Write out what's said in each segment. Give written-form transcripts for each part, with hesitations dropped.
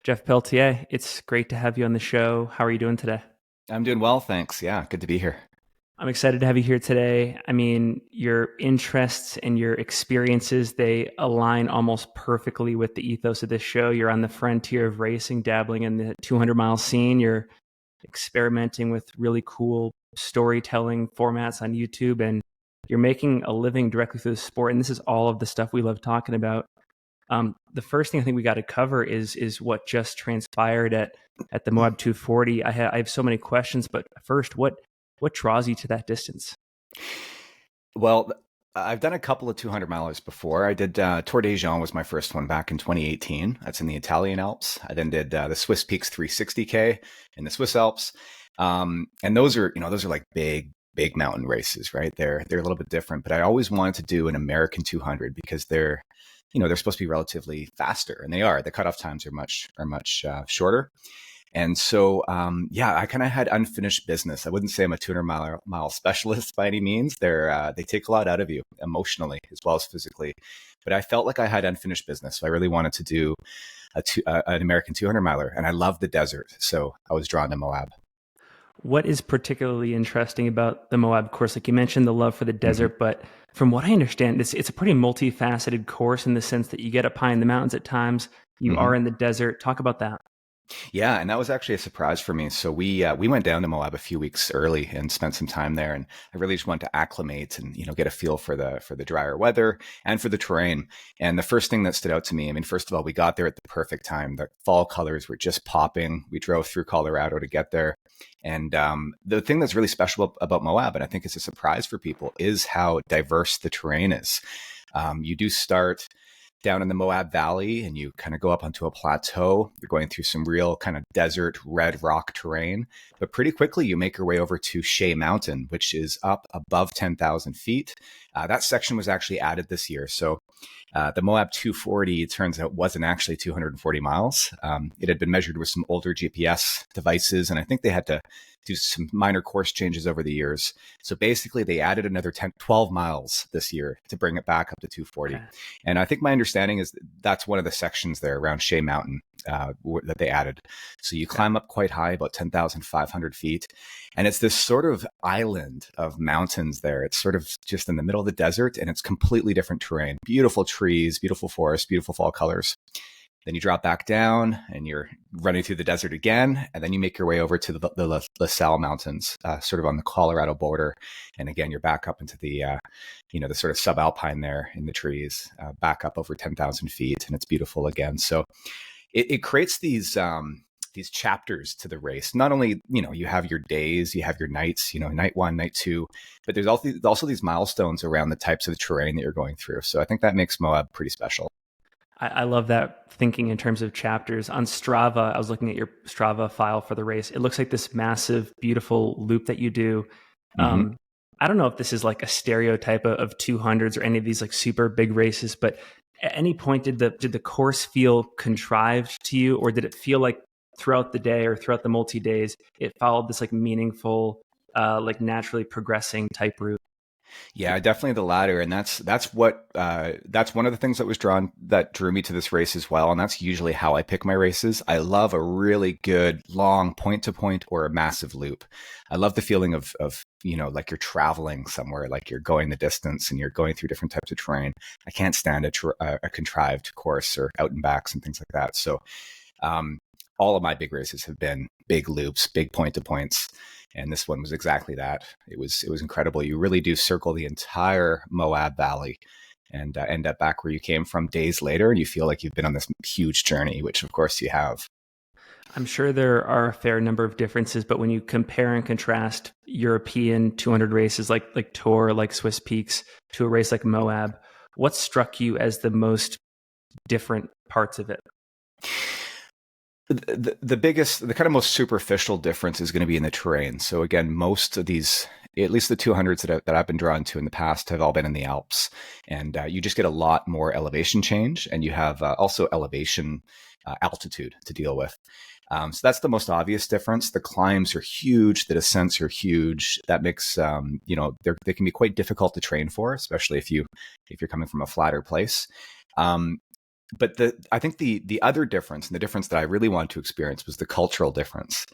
Jeff Pelletier, it's great to have you on the show. How are you doing today? I'm doing well, thanks. Yeah, good to be here. I'm excited to have you here today. I mean, your interests and your experiences, they align almost perfectly with the ethos of this show. You're on the frontier of racing, dabbling in the 200-mile scene. You're experimenting with really cool storytelling formats on YouTube, and you're making a living directly through the sport. And this is all of the stuff we love talking about. The first thing I think we got to cover is what just transpired at the Moab 240. I have so many questions, but first, what draws you to that distance? Well, I've done a couple of 200 milers before. I did Tour des Géants was my first one back in 2018. That's in the Italian Alps. I then did the Swiss Peaks 360K in the Swiss Alps. And those are like big mountain races, right? They're a little bit different, but I always wanted to do an American 200 because they're supposed to be relatively faster, and they are. The cutoff times are much shorter. And so, yeah, I kind of had unfinished business. I wouldn't say I'm a 200 mile specialist by any means. They take a lot out of you emotionally as well as physically, but I felt like I had unfinished business. So I really wanted to do an American 200 miler, and I love the desert. So I was drawn to Moab. What is particularly interesting about the Moab course? Like you mentioned, the love for the Mhm. desert, but from what I understand, it's a pretty multifaceted course in the sense that you get up high in the mountains at times. You Mhm. are in the desert. Talk about that. Yeah, and that was actually a surprise for me. So we went down to Moab a few weeks early and spent some time there, and I really just wanted to acclimate and get a feel for the drier weather and for the terrain. And the first thing that stood out to me, I mean, first of all, we got there at the perfect time. The fall colors were just popping. We drove through Colorado to get there, and the thing that's really special about Moab, and I think it's a surprise for people, is how diverse the terrain is. You do start down in the Moab Valley and you kind of go up onto a plateau. You're going through some real kind of desert red rock terrain, but pretty quickly you make your way over to Shea Mountain, which is up above 10,000 feet. That section was actually added this year. So the Moab 240, it turns out, wasn't actually 240 miles. It had been measured with some older GPS devices, and I think they had to do some minor course changes over the years. So basically, they added another 10, 12 miles this year to bring it back up to 240. Okay. And I think my understanding is that's one of the sections there around Shea Mountain that they added. So you Okay. climb up quite high, about 10,500 feet. And it's this sort of island of mountains there. It's sort of just in the middle of the desert, and it's completely different terrain. Beautiful trees, beautiful forests, beautiful fall colors. Then you drop back down and you're running through the desert again. And then you make your way over to the La Salle Mountains, sort of on the Colorado border. And again, you're back up into the sort of subalpine there in the trees, back up over 10,000 feet. And it's beautiful again. So it creates these chapters to the race. Not only, you have your days, you have your nights, night one, night two, but there's also these milestones around the types of the terrain that you're going through. So I think that makes Moab pretty special. I love that thinking in terms of chapters. On Strava, I was looking at your Strava file for the race. It looks like this massive, beautiful loop that you do. Hmm. Um, I don't know if this is like a stereotype of 200s or any of these like super big races, but at any point did the course feel contrived to you, or did it feel like throughout the day or throughout the multi days it followed this like meaningful, like naturally progressing type route? Yeah, definitely the latter, and that's one of the things that drew me to this race as well, and that's usually how I pick my races. I love a really good long point to point or a massive loop. I love the feeling of like you're traveling somewhere, like you're going the distance and you're going through different types of terrain. I can't stand a contrived course or out and backs and things like that. So um, all of my big races have been big loops, big point to points, and this one was exactly that. It was incredible. You really do circle the entire Moab Valley and end up back where you came from days later, and you feel like you've been on this huge journey, which of course you have. I'm sure there are a fair number of differences, but when you compare and contrast European 200 races like Tour, like Swiss Peaks, to a race like Moab, what struck you as the most different parts of it? The biggest, the kind of most superficial difference is going to be in the terrain. So again, most of these, at least the 200s that I've been drawn to in the past, have all been in the Alps, and you just get a lot more elevation change, and you have also elevation altitude to deal with. So that's the most obvious difference. The climbs are huge, the descents are huge. That makes they can be quite difficult to train for, especially if you're coming from a flatter place. Um, But I think the other difference, and the difference that I really wanted to experience, was the cultural difference.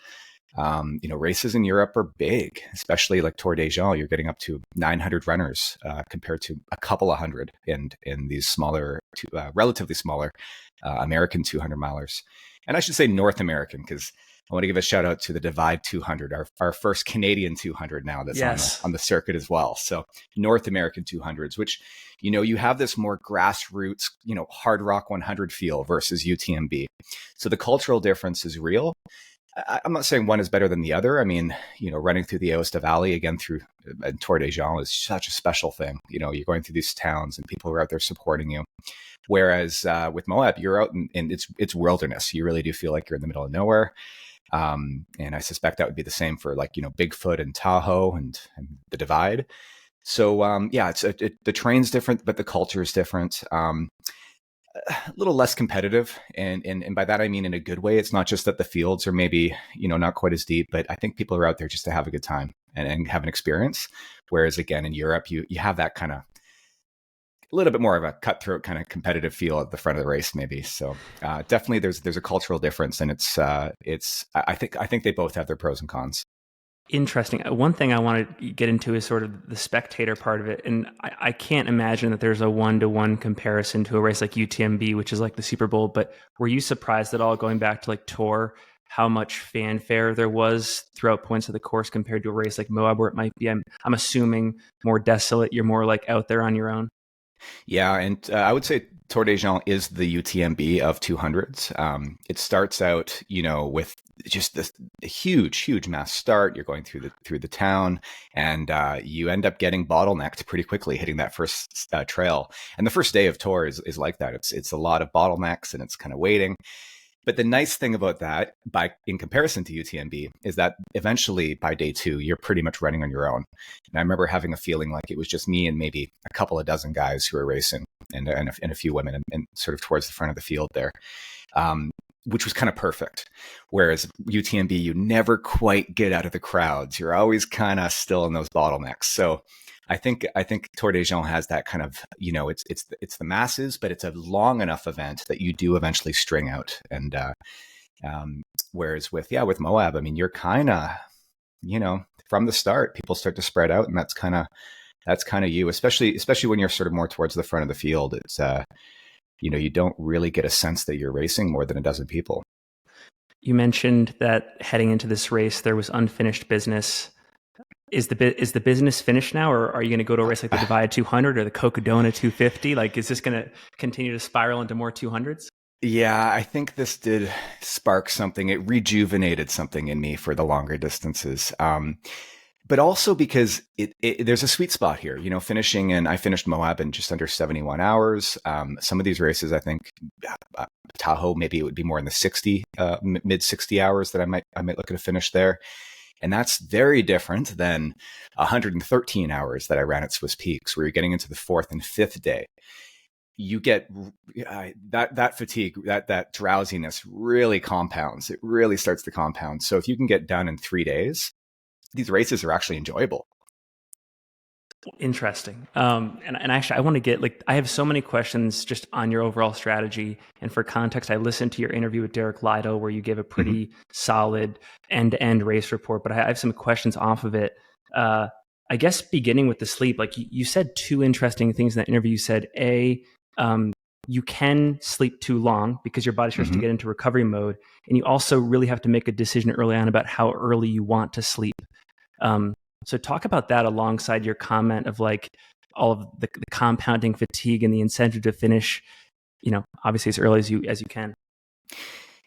Races in Europe are big, especially like Tour des Gens. You're getting up to 900 runners compared to a couple of hundred in these smaller, relatively smaller American 200 milers. And I should say North American, because I want to give a shout out to the Divide 200, our first Canadian 200 now that's Yes. on the circuit as well. So North American 200s, which, you have this more grassroots, hard rock 100 feel versus UTMB. So the cultural difference is real. I'm not saying one is better than the other. I mean, running through the Aosta Valley again through Tour des Gens is such a special thing. You're going through these towns and people are out there supporting you. Whereas with Moab, you're out and it's wilderness. You really do feel like you're in the middle of nowhere. And I suspect that would be the same for Bigfoot and Tahoe and the Divide. So the terrain's different, but the culture is different. A little less competitive, and by that I mean in a good way. It's not just that the fields are maybe not quite as deep, but I think people are out there just to have a good time and have an experience. Whereas again in Europe, you have that kind of a little bit more of a cutthroat kind of competitive feel at the front of the race, maybe. So definitely there's a cultural difference, and it's I think they both have their pros and cons. Interesting. One thing I want to get into is sort of the spectator part of it. And I can't imagine that there's a one-to-one comparison to a race like UTMB, which is like the Super Bowl. But were you surprised at all, going back to like Tour, how much fanfare there was throughout points of the course compared to a race like Moab, where it might be, I'm assuming, more desolate. You're more like out there on your own. Yeah, and I would say Tour des Gens is the UTMB of 200s. It starts out, with just this huge mass start. You're going through the town, and you end up getting bottlenecked pretty quickly, hitting that first trail. And the first day of Tour is like that. It's a lot of bottlenecks, and it's kind of waiting. But the nice thing about that, in comparison to UTMB, is that eventually by day 2, you're pretty much running on your own. And I remember having a feeling like it was just me and maybe a couple of dozen guys who were racing, and a few women, and sort of towards the front of the field there, which was kind of perfect. Whereas UTMB, you never quite get out of the crowds. You're always kind of still in those bottlenecks. So I think Tour des Gens has that kind of, it's the masses, but it's a long enough event that you do eventually string out. And whereas with Moab, I mean, you're kind of, from the start, people start to spread out, and that's kind of you, especially when you're sort of more towards the front of the field. It's you don't really get a sense that you're racing more than a dozen people. You mentioned that heading into this race, there was unfinished business. Is the business finished now, or are you going to go to a race like the Divide 200 or the Cocodona 250? Like, is this going to continue to spiral into more 200s? Yeah, I think this did spark something. It rejuvenated something in me for the longer distances. But also because there's a sweet spot here, I finished Moab in just under 71 hours. Some of these races, I think Tahoe, maybe it would be more in the mid 60 hours that I might look at a finish there. And that's very different than 113 hours that I ran at Swiss Peaks, where you're getting into the 4th and 5th day. You get that fatigue, that drowsiness really compounds. It really starts to compound. So if you can get done in 3 days, these races are actually enjoyable. Interesting. And actually, I want to get I have so many questions just on your overall strategy. And for context, I listened to your interview with Derek Lido, where you gave a pretty solid end-to-end race report. But I have some questions off of it. I guess beginning with the sleep, like you said 2 interesting things in that interview. You said, you can sleep too long because your body starts to get into recovery mode. And you also really have to make a decision early on about how early you want to sleep. So talk about that alongside your comment of like all of the compounding fatigue and the incentive to finish, obviously as early as you can.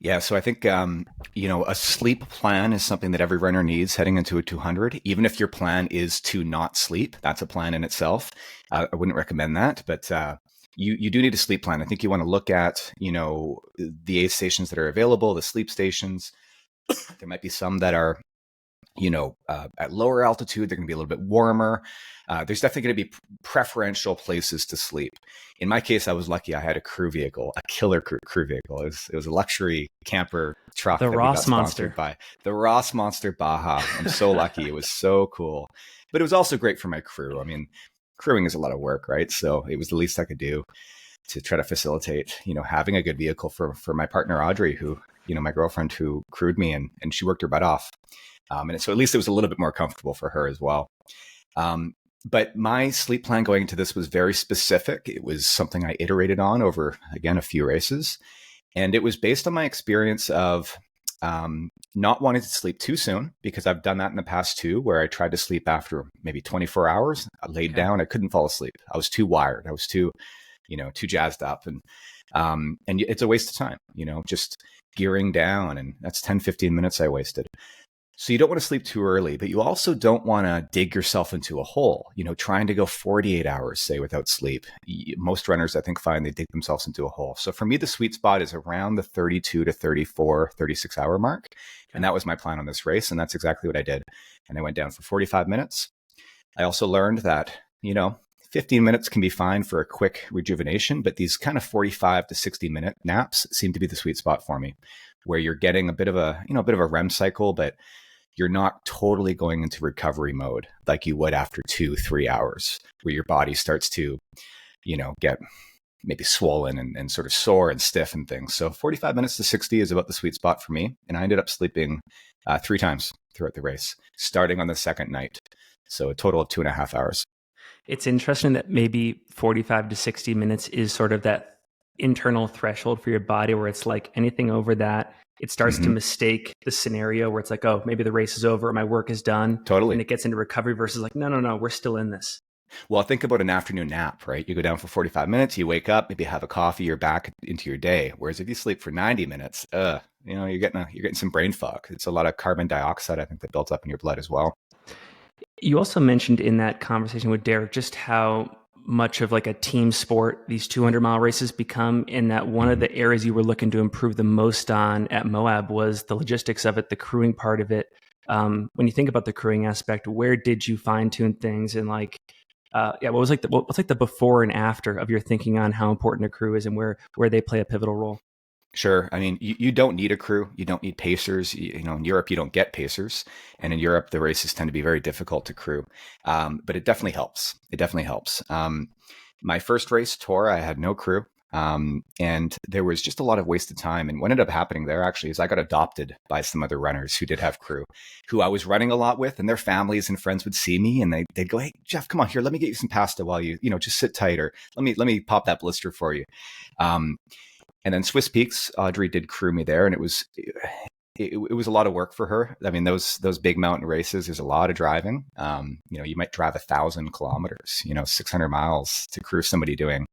Yeah, so I think a sleep plan is something that every runner needs heading into a 200. Even if your plan is to not sleep, that's a plan in itself. I wouldn't recommend that, but you do need a sleep plan. I think you want to look at the aid stations that are available, the sleep stations. There might be some that are at lower altitude. They're going to be a little bit warmer. There's definitely going to be preferential places to sleep. In my case, I was lucky. I had a crew vehicle, a killer crew vehicle. It was a luxury camper truck. The Ross Monster. By the Ross Monster Baja. I'm so lucky. It was so cool. But it was also great for my crew. I mean, crewing is a lot of work, right? So it was the least I could do. to try to facilitate, having a good vehicle for my partner, Audrey, who, my girlfriend who crewed me, and she worked her butt off. And so at least it was a little bit more comfortable for her as well. But my sleep plan going into this was very specific. It was something I iterated on over, again, a few races. And it was based on my experience of not wanting to sleep too soon, because I've done that in the past too, where I tried to sleep after maybe 24 hours. I laid down, I couldn't fall asleep. I was too wired. I was too jazzed up. And it's a waste of time, just gearing down. And that's 10, 15 minutes I wasted. So you don't want to sleep too early, but you also don't want to dig yourself into a hole, trying to go 48 hours, say, without sleep. Most runners, I think, find they dig themselves into a hole. So for me, the sweet spot is around the 32 to 34, 36 hour mark. And that was my plan on this race. And that's exactly what I did. And I went down for 45 minutes. I also learned that, 15 minutes can be fine for a quick rejuvenation, but these kind of 45 to 60-minute naps seem to be the sweet spot for me, where you're getting a bit of a REM cycle, but you're not totally going into recovery mode like you would after 2-3 hours, where your body starts to, get maybe swollen and sort of sore and stiff and things. So 45 minutes to 60 is about the sweet spot for me. And I ended up sleeping 3 times throughout the race, starting on the second night. So a total of 2.5 hours. It's interesting that maybe 45 to 60 minutes is sort of that internal threshold for your body, where it's like anything over that, it starts to mistake the scenario where it's like, oh, maybe the race is over, or my work is done. Totally. And it gets into recovery versus like, no, we're still in this. Well, think about an afternoon nap, right? You go down for 45 minutes, you wake up, maybe have a coffee, you're back into your day. Whereas if you sleep for 90 minutes, you're getting some brain fog. It's a lot of carbon dioxide, I think, that built up in your blood as well. You also mentioned in that conversation with Derek just how much of like a team sport these 200-mile races become, in that one of the areas you were looking to improve the most on at Moab was the logistics of it, the crewing part of it. When you think about the crewing aspect, where did you fine tune things, and what's like the before and after of your thinking on how important a crew is and where they play a pivotal role? Sure. I mean, you don't need a crew. You don't need pacers. In Europe, you don't get pacers. And in Europe, the races tend to be very difficult to crew. But it definitely helps. My first race, Tour, I had no crew. And there was just a lot of wasted time. And what ended up happening there actually is I got adopted by some other runners who did have crew, who I was running a lot with, and their families and friends would see me and they'd go, "Hey, Jeff, come on here. Let me get you some pasta while you just sit tight, or let me pop that blister for you." And then Swiss Peaks, Audrey did crew me there, and it was a lot of work for her. I mean, those big mountain races, there's a lot of driving. You might drive 1,000 kilometers, 600 miles to crew somebody doing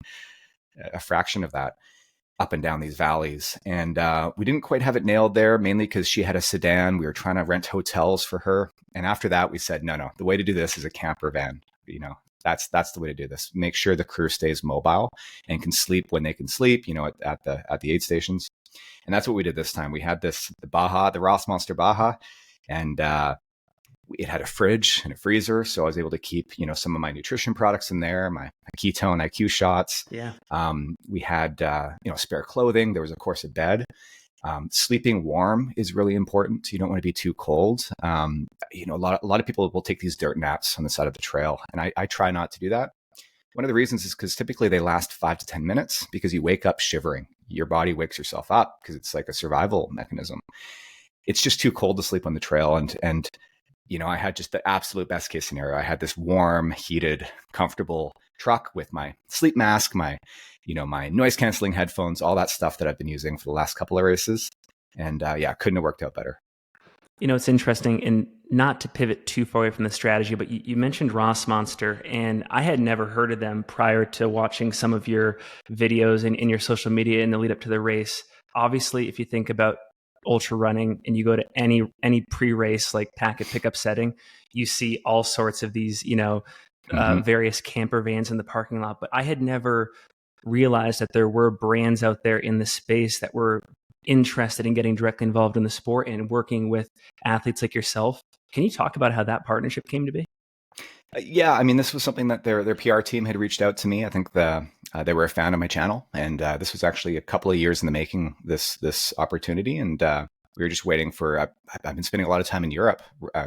a fraction of that up and down these valleys. And we didn't quite have it nailed there, mainly because she had a sedan. We were trying to rent hotels for her. And after that, we said, no, the way to do this is a camper van. That's the way to do this. Make sure the crew stays mobile and can sleep when they can sleep, at the aid stations. And that's what we did this time. We had the Ross Monster Baja, and it had a fridge and a freezer. So I was able to keep, some of my nutrition products in there, my ketone IQ shots. Yeah. We had, spare clothing. There was, of course, a bed. Sleeping warm is really important. You don't want to be too cold. A lot of people will take these dirt naps on the side of the trail, and I try not to do that. One of the reasons is because typically they last 5 to 10 minutes, because you wake up shivering. Your body wakes yourself up because it's like a survival mechanism. It's just too cold to sleep on the trail. And I had just the absolute best case scenario. I had this warm, heated, comfortable truck with my sleep mask, my noise canceling headphones, all that stuff that I've been using for the last couple of races. And couldn't have worked out better. It's interesting, and not to pivot too far away from the strategy, but you mentioned Ross Monster, and I had never heard of them prior to watching some of your videos and in your social media in the lead up to the race. Obviously, if you think about ultra running and you go to any pre-race like packet pickup setting, you see all sorts of these, various camper vans in the parking lot. But I had never realized that there were brands out there in the space that were interested in getting directly involved in the sport and working with athletes like yourself. Can you talk about how that partnership came to be? Yeah, I mean, this was something that their PR team had reached out to me. I think they were a fan of my channel, and this was actually a couple of years in the making, this opportunity. And we were just waiting for. I've been spending a lot of time in Europe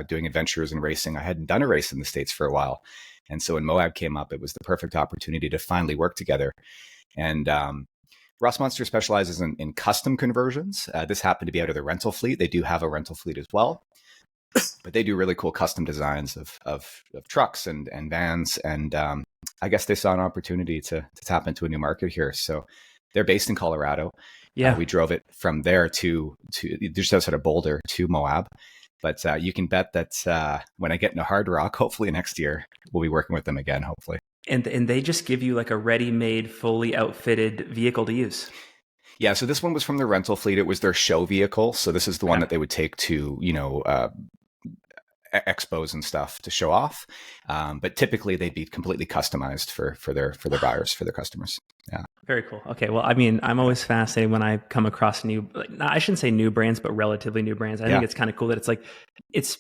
doing adventures and racing. I hadn't done a race in the States for a while, and so when Moab came up, it was the perfect opportunity to finally work together. And Ross Monster specializes in custom conversions. This happened to be out of the rental fleet. They do have a rental fleet as well, but they do really cool custom designs of trucks and vans. And I guess they saw an opportunity to tap into a new market here. So they're based in Colorado. Yeah. We drove it from there to just outside of Boulder to Moab. But you can bet that when I get into Hard Rock, hopefully next year, we'll be working with them again, hopefully. And they just give you like a ready-made, fully outfitted vehicle to use. Yeah, so this one was from the rental fleet. It was their show vehicle. So this is the one that they would take to, expos and stuff to show off. But typically they'd be completely customized for their buyers, for their customers. Yeah. Very cool. Okay. Well, I mean, I'm always fascinated when I come across I shouldn't say new brands, but relatively new brands. I think it's kind of cool that it's like, it's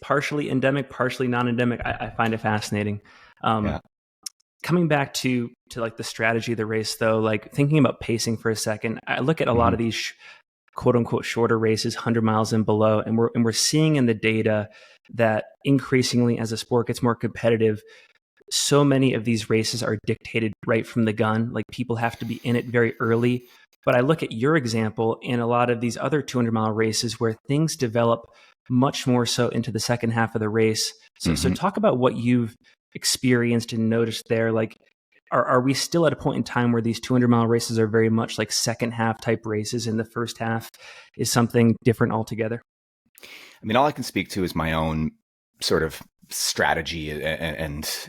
partially endemic, partially non-endemic. I find it fascinating. Coming back to like the strategy of the race though, like thinking about pacing for a second, I look at a lot of these quote unquote shorter races, 100 miles and below, and we're seeing in the data that increasingly as the sport gets more competitive, so many of these races are dictated right from the gun. Like people have to be in it very early. But I look at your example in a lot of these other 200-mile races where things develop much more so into the second half of the race. So talk about what you've experienced and noticed there. Like, are we still at a point in time where these 200-mile races are very much like second half type races and the first half is something different altogether? I mean, all I can speak to is my own sort of strategy and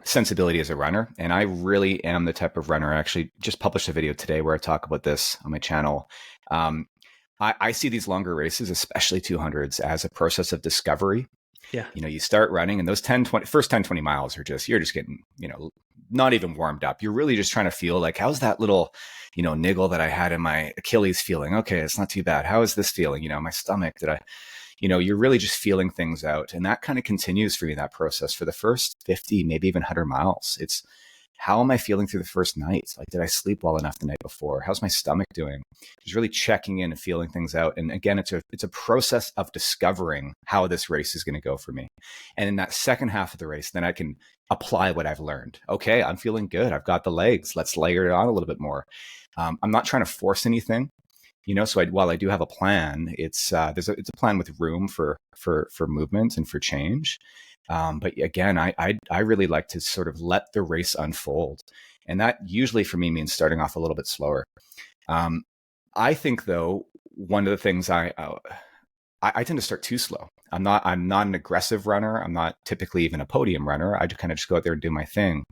sensibility as a runner. And I really am the type of runner. I actually just published a video today where I talk about this on my channel. I see these longer races, especially 200s, as a process of discovery. Yeah. You start running and those first 10, 20 miles are you're just getting, not even warmed up. You're really just trying to feel like, how's that little, niggle that I had in my Achilles feeling? Okay, it's not too bad. How is this feeling? My stomach, you're really just feeling things out. And that kind of continues for me, that process for the first 50, maybe even 100 miles. It's how am I feeling through the first night? Like, did I sleep well enough the night before? How's my stomach doing? Just really checking in and feeling things out. And again, it's a process of discovering how this race is going to go for me. And in that second half of the race, then I can apply what I've learned. Okay, I'm feeling good. I've got the legs. Let's layer it on a little bit more. I'm not trying to force anything. So while I do have a plan, it's a plan with room for movement and for change. But again, I really like to sort of let the race unfold. And that usually for me means starting off a little bit slower. I think though, one of the things I tend to start too slow. I'm not an aggressive runner. I'm not typically even a podium runner. I just kind of just go out there and do my thing.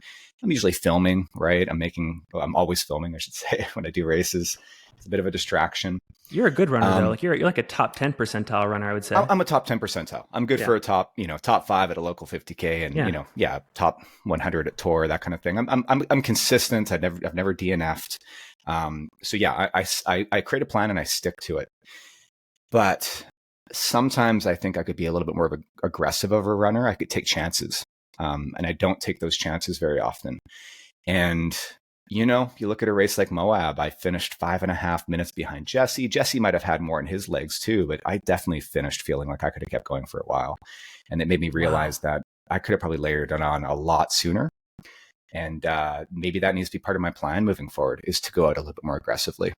I'm usually filming, right? I'm always filming, I should say, when I do races. It's a bit of a distraction. You're a good runner though. Like you're like a top 10 percentile runner, I would say. I'm a top 10 percentile. I'm good for a top 5 at a local 50K and top 100 at Tour, that kind of thing. I'm consistent. I've never DNF'd. So yeah, I create a plan and I stick to it. But sometimes I think I could be a little bit more of aggressive of a runner. I could take chances. And I don't take those chances very often. And you look at a race like Moab, I finished 5.5 minutes behind Jesse. Jesse might have had more in his legs too, but I definitely finished feeling like I could have kept going for a while. And it made me realize that I could have probably layered it on a lot sooner. And maybe that needs to be part of my plan moving forward, is to go out a little bit more aggressively.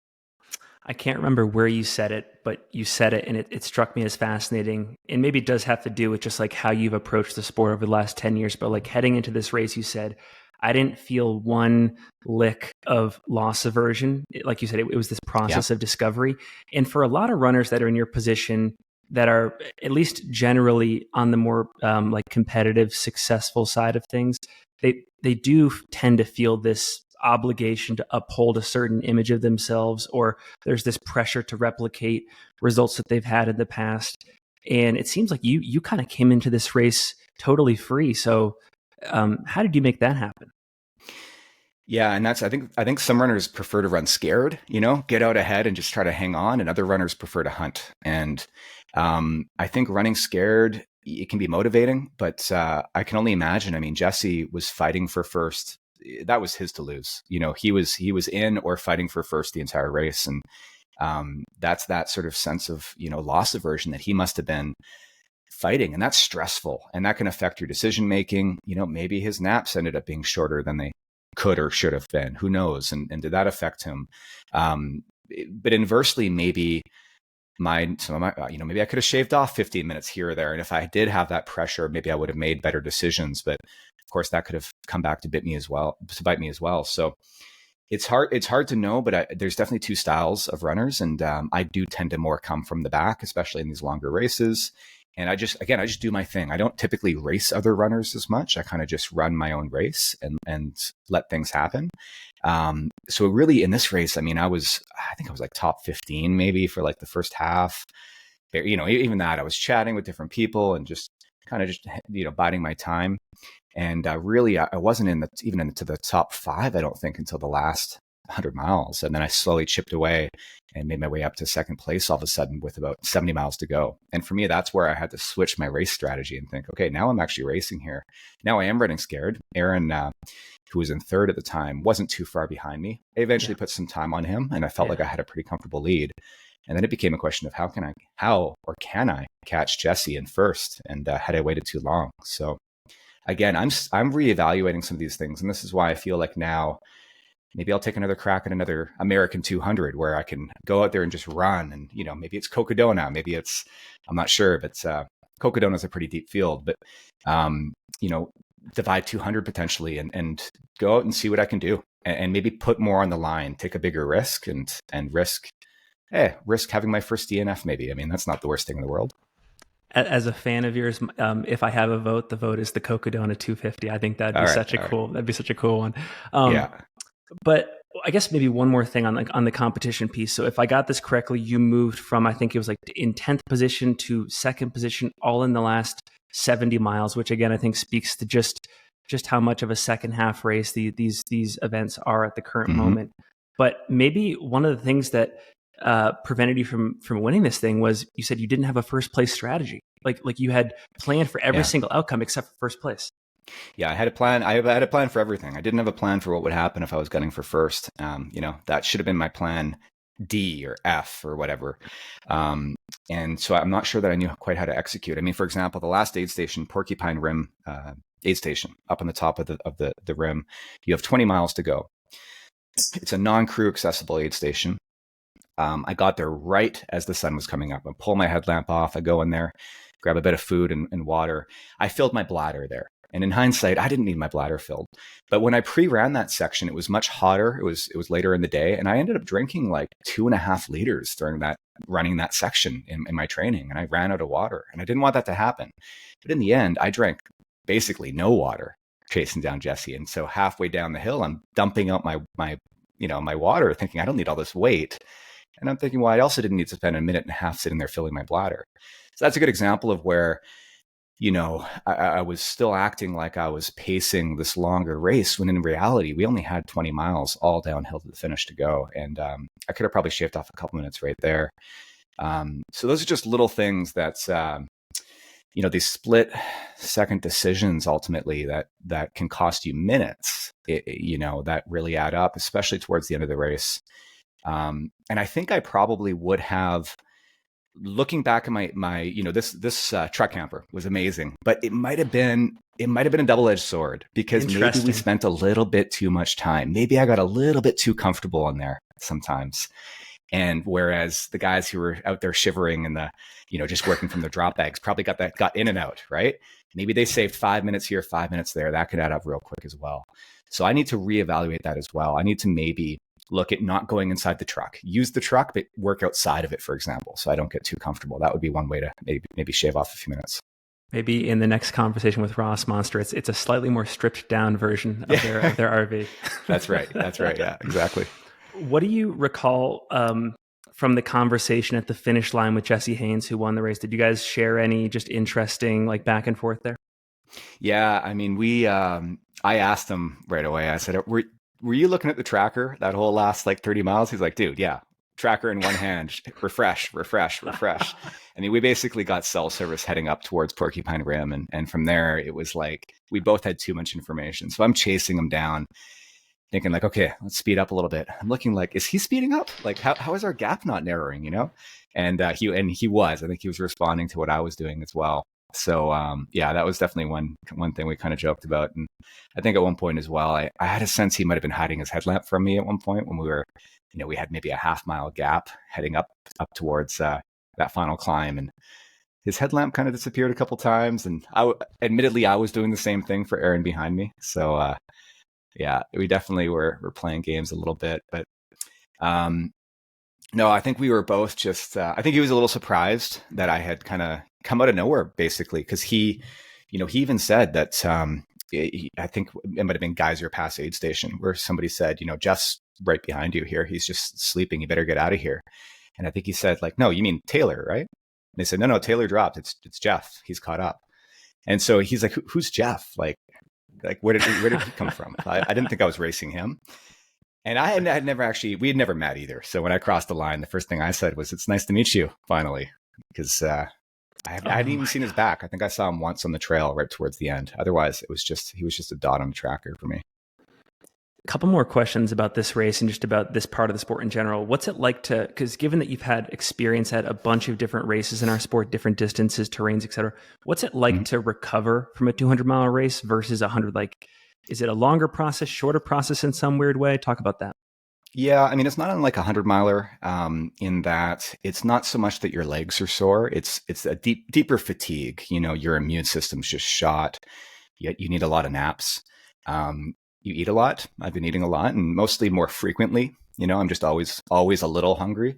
I can't remember where you said it, but you said it and it struck me as fascinating. And maybe it does have to do with just like how you've approached the sport over the last 10 years. But like heading into this race, you said, I didn't feel one lick of loss aversion. Like you said, it was this process of discovery. And for a lot of runners that are in your position that are at least generally on the more like competitive, successful side of things, they do tend to feel this obligation to uphold a certain image of themselves, or there's this pressure to replicate results that they've had in the past. And it seems like you kind of came into this race totally free. So how did you make that happen? Yeah, and that's I think some runners prefer to run scared, get out ahead and just try to hang on, and other runners prefer to hunt. And I think running scared, it can be motivating, but I can only imagine. I mean, Jesse was fighting for first. That was his to lose. He was in or fighting for first the entire race, and that's that sort of sense of loss aversion that he must have been fighting, and that's stressful, and that can affect your decision making. Maybe his naps ended up being shorter than they could or should have been? Who knows? And did that affect him? But inversely, maybe maybe I could have shaved off 15 minutes here or there. And if I did have that pressure, maybe I would have made better decisions. But of course, that could have come back to bite me as well. So it's hard to know, but there's definitely two styles of runners. And I do tend to more come from the back, especially in these longer races. And I just do my thing. I don't typically race other runners as much. I kind of just run my own race and let things happen. So really in this race, I think I was like top 15 maybe for like the first half. Even that, I was chatting with different people and just biding my time. And really, I wasn't even into the top 5, I don't think, until the last 100 miles. And then I slowly chipped away and made my way up to second place all of a sudden with about 70 miles to go. And for me, that's where I had to switch my race strategy and think, okay, now I'm actually racing here. Now I am running scared. Aaron, who was in third at the time, wasn't too far behind me. I eventually put some time on him, and I felt like I had a pretty comfortable lead. And then it became a question of can I catch Jesse in first? And had I waited too long? So again, I'm reevaluating some of these things. And this is why I feel like now maybe I'll take another crack at another American 200 where I can go out there and just run. And, maybe it's Cocodona, maybe I'm not sure, but Cocodona is a pretty deep field, but, divide 200 potentially and go out and see what I can do and maybe put more on the line, take a bigger risk and risk having my first DNF maybe. I mean, that's not the worst thing in the world. As a fan of yours, if I have a vote, the vote is the Cocodona 250. I think that'd be such a cool one. But I guess maybe one more thing on the competition piece. So if I got this correctly, you moved from, I think it was like in 10th position to second position, all in the last 70 miles, which again, I think speaks to just how much of a second half race these events are at the current moment. But maybe one of the things that prevented you from winning this thing was you said you didn't have a first place strategy. Like you had planned for every single outcome except for first place. Yeah, I had a plan. I had a plan for everything. I didn't have a plan for what would happen if I was gunning for first. That should have been my plan D or F or whatever. And so I'm not sure that I knew quite how to execute. I mean, for example, the last aid station, Porcupine Rim aid station, up on the top of the rim, you have 20 miles to go. It's a non-crew accessible aid station. I got there right as the sun was coming up. I pull my headlamp off. I go in there, grab a bit of food and water. I filled my bladder there. And in hindsight, I didn't need my bladder filled. But when I pre-ran that section, it was much hotter. It was later in the day. And I ended up drinking like 2.5 liters during running that section in my training. And I ran out of water. And I didn't want that to happen. But in the end, I drank basically no water chasing down Jesse. And so halfway down the hill, I'm dumping out my water, thinking I don't need all this weight. And I'm thinking, well, I also didn't need to spend a minute and a half sitting there filling my bladder. So that's a good example of where, I was still acting like I was pacing this longer race when in reality, we only had 20 miles all downhill to the finish to go. And I could have probably shaved off a couple minutes right there. So those are just little things that's, these split second decisions ultimately that can cost you minutes, that really add up, especially towards the end of the race. And I think I probably would have, looking back at my this truck camper was amazing, but it might have been a double-edged sword because maybe we spent a little bit too much time. Maybe I got a little bit too comfortable in there sometimes. And whereas the guys who were out there shivering and just working from the drop bags probably got in and out, right? Maybe they saved 5 minutes here, 5 minutes there. That could add up real quick as well. So I need to reevaluate that as well. I need to maybe look at not going inside the truck, use the truck, but work outside of it, for example, so I don't get too comfortable. That would be one way to maybe shave off a few minutes. Maybe in the next conversation with Ross Monster, it's a slightly more stripped down version of their RV. That's right. Yeah, exactly. What do you recall from the conversation at the finish line with Jesse Haynes, who won the race? Did you guys share any just interesting back and forth there? Yeah, I mean, I asked him right away. I said, were you looking at the tracker that whole last 30 miles? He's like, dude, yeah, tracker in one hand, refresh. I mean, we basically got cell service heading up towards Porcupine Rim. And from there, it was like, we both had too much information. So I'm chasing him down, thinking okay, let's speed up a little bit. I'm looking is he speeding up? How is our gap not narrowing, And he was. I think he was responding to what I was doing as well. So yeah, that was definitely one thing we kind of joked about. And I think at one point as well, I had a sense he might have been hiding his headlamp from me at one point when we were, we had maybe a half-mile gap heading up towards that final climb, and his headlamp kind of disappeared a couple times. And admittedly, I was doing the same thing for Aaron behind me. So yeah, we definitely were playing games a little bit, but no, I think we were both just, I think he was a little surprised that I had kind of come out of nowhere, basically, because he even said that, I think it might have been Geyser Pass aid station, where somebody said, Jeff's right behind you here. He's just sleeping. You better get out of here. And I think he said, like, no, you mean Taylor, right? And they said, no, Taylor dropped. It's Jeff. He's caught up. And so he's like, who's Jeff? Like where did he come from? I didn't think I was racing him. And I had never actually, we had never met either. So when I crossed the line, the first thing I said was, it's nice to meet you, finally. Because I hadn't even seen his back. I think I saw him once on the trail right towards the end. Otherwise, he was just a dot on the tracker for me. A couple more questions about this race and just about this part of the sport in general. What's it like because given that you've had experience at a bunch of different races in our sport, different distances, terrains, et cetera, what's it like to recover from a 200-mile race versus 100? Like, is it a longer process, shorter process in some weird way? Talk about that. Yeah, I mean, it's not unlike a 100-miler in that it's not so much that your legs are sore. It's a deeper fatigue. Your immune system's just shot. You need a lot of naps. You eat a lot. I've been eating a lot, and mostly more frequently. I'm just always a little hungry.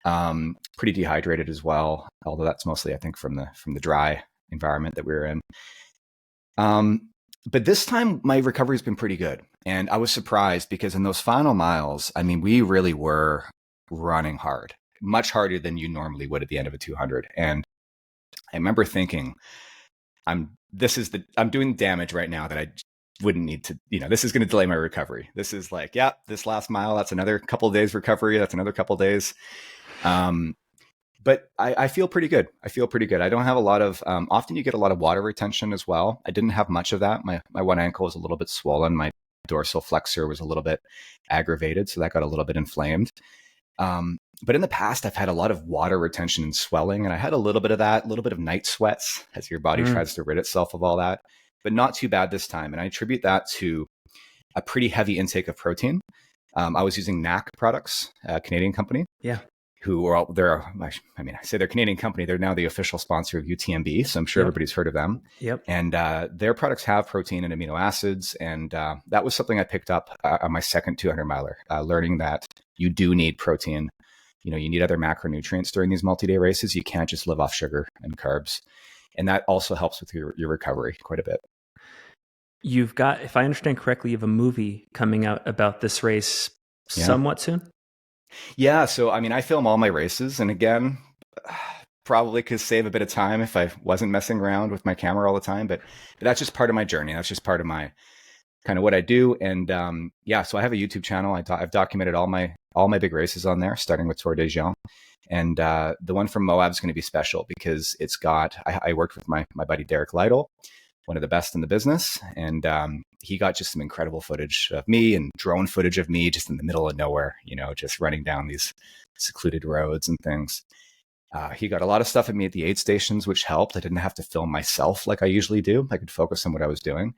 Pretty dehydrated as well, although that's mostly, I think, from the dry environment that we were in. But this time my recovery has been pretty good. And I was surprised because in those final miles, I mean, we really were running hard, much harder than you normally would at the end of a 200. And I remember thinking, I'm doing damage right now that I wouldn't need to, this is going to delay my recovery. This is like, yeah, this last mile, that's another couple of days recovery. That's another couple of days. But I feel pretty good. I don't have a lot of, often you get a lot of water retention as well. I didn't have much of that. My one ankle was a little bit swollen. My dorsal flexor was a little bit aggravated. So that got a little bit inflamed. But in the past, I've had a lot of water retention and swelling. And I had a little bit of that, a little bit of night sweats as your body tries to rid itself of all that. But not too bad this time. And I attribute that to a pretty heavy intake of protein. I was using NAC products, a Canadian company. Yeah. Who are I say they're a Canadian company. They're now the official sponsor of UTMB. So I'm sure everybody's heard of them. Yep. And their products have protein and amino acids. And that was something I picked up on my second 200 miler, learning that you do need protein. You need other macronutrients during these multi-day races. You can't just live off sugar and carbs. And that also helps with your recovery quite a bit. You've got, if I understand correctly, you have a movie coming out about this race somewhat soon? Yeah. So, I mean, I film all my races. And again, probably could save a bit of time if I wasn't messing around with my camera all the time. But that's just part of my journey. That's just part of my kind of what I do. And so I have a YouTube channel. I've documented all my big races on there, starting with Tour des Géants. And the one from Moab is going to be special because it's got, I worked with my buddy Derek Lytle, one of the best in the business. And he got just some incredible footage of me and drone footage of me just in the middle of nowhere, just running down these secluded roads and things. He got a lot of stuff of me at the aid stations, which helped. I didn't have to film myself like I usually do. I could focus on what I was doing.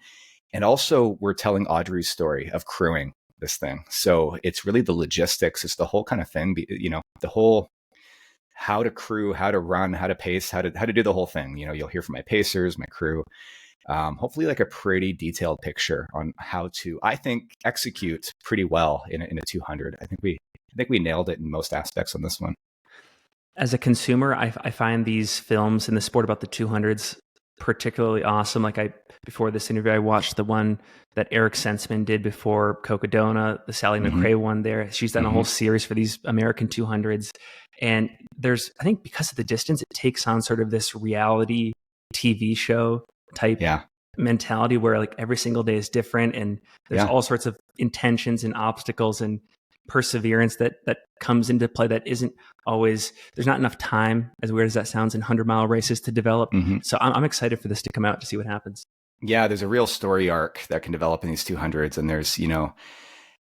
And also we're telling Audrey's story of crewing this thing. So it's really the logistics. It's the whole kind of thing, the whole how to crew, how to run, how to pace, how to do the whole thing. You'll hear from my pacers, my crew. Hopefully like a pretty detailed picture on how to, I think, execute pretty well in a 200. I think we nailed it in most aspects on this one. As a consumer, I find these films in the sport about the 200s particularly awesome. Like before this interview, I watched the one that Eric Sensman did before Cocodona, the Sally McRae one there. She's done a whole series for these American 200s. And I think because of the distance, it takes on sort of this reality TV show type mentality where like every single day is different and there's all sorts of intentions and obstacles and perseverance that comes into play that isn't always, there's not enough time, as weird as that sounds, in 100-mile races to develop. So I'm excited for this to come out to see what happens. Yeah, there's a real story arc that can develop in these 200s. And there's,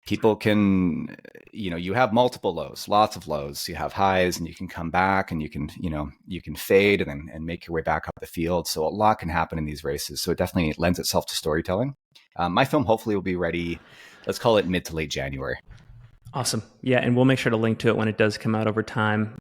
people can, you have multiple lows, lots of lows. You have highs, and you can come back, and you can fade and make your way back up the field. So a lot can happen in these races. So it definitely lends itself to storytelling. My film hopefully will be ready, let's call it mid to late January. Awesome. Yeah, and we'll make sure to link to it when it does come out over time.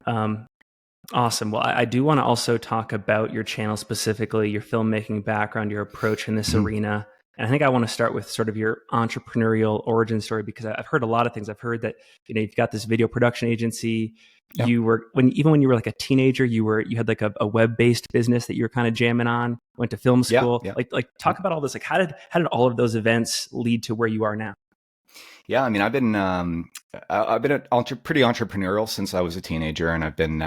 Awesome. Well, I do want to also talk about your channel specifically, your filmmaking background, your approach in this arena. And I think I want to start with sort of your entrepreneurial origin story, because I've heard a lot of things. I've heard that, you've got this video production agency. Yep. You were, even when you were like a teenager, you had like a web-based business that you were kind of jamming on, went to film school. Yeah. Like talk about all this. Like how did all of those events lead to where you are now? Yeah, I mean, I've been pretty entrepreneurial since I was a teenager, and I've been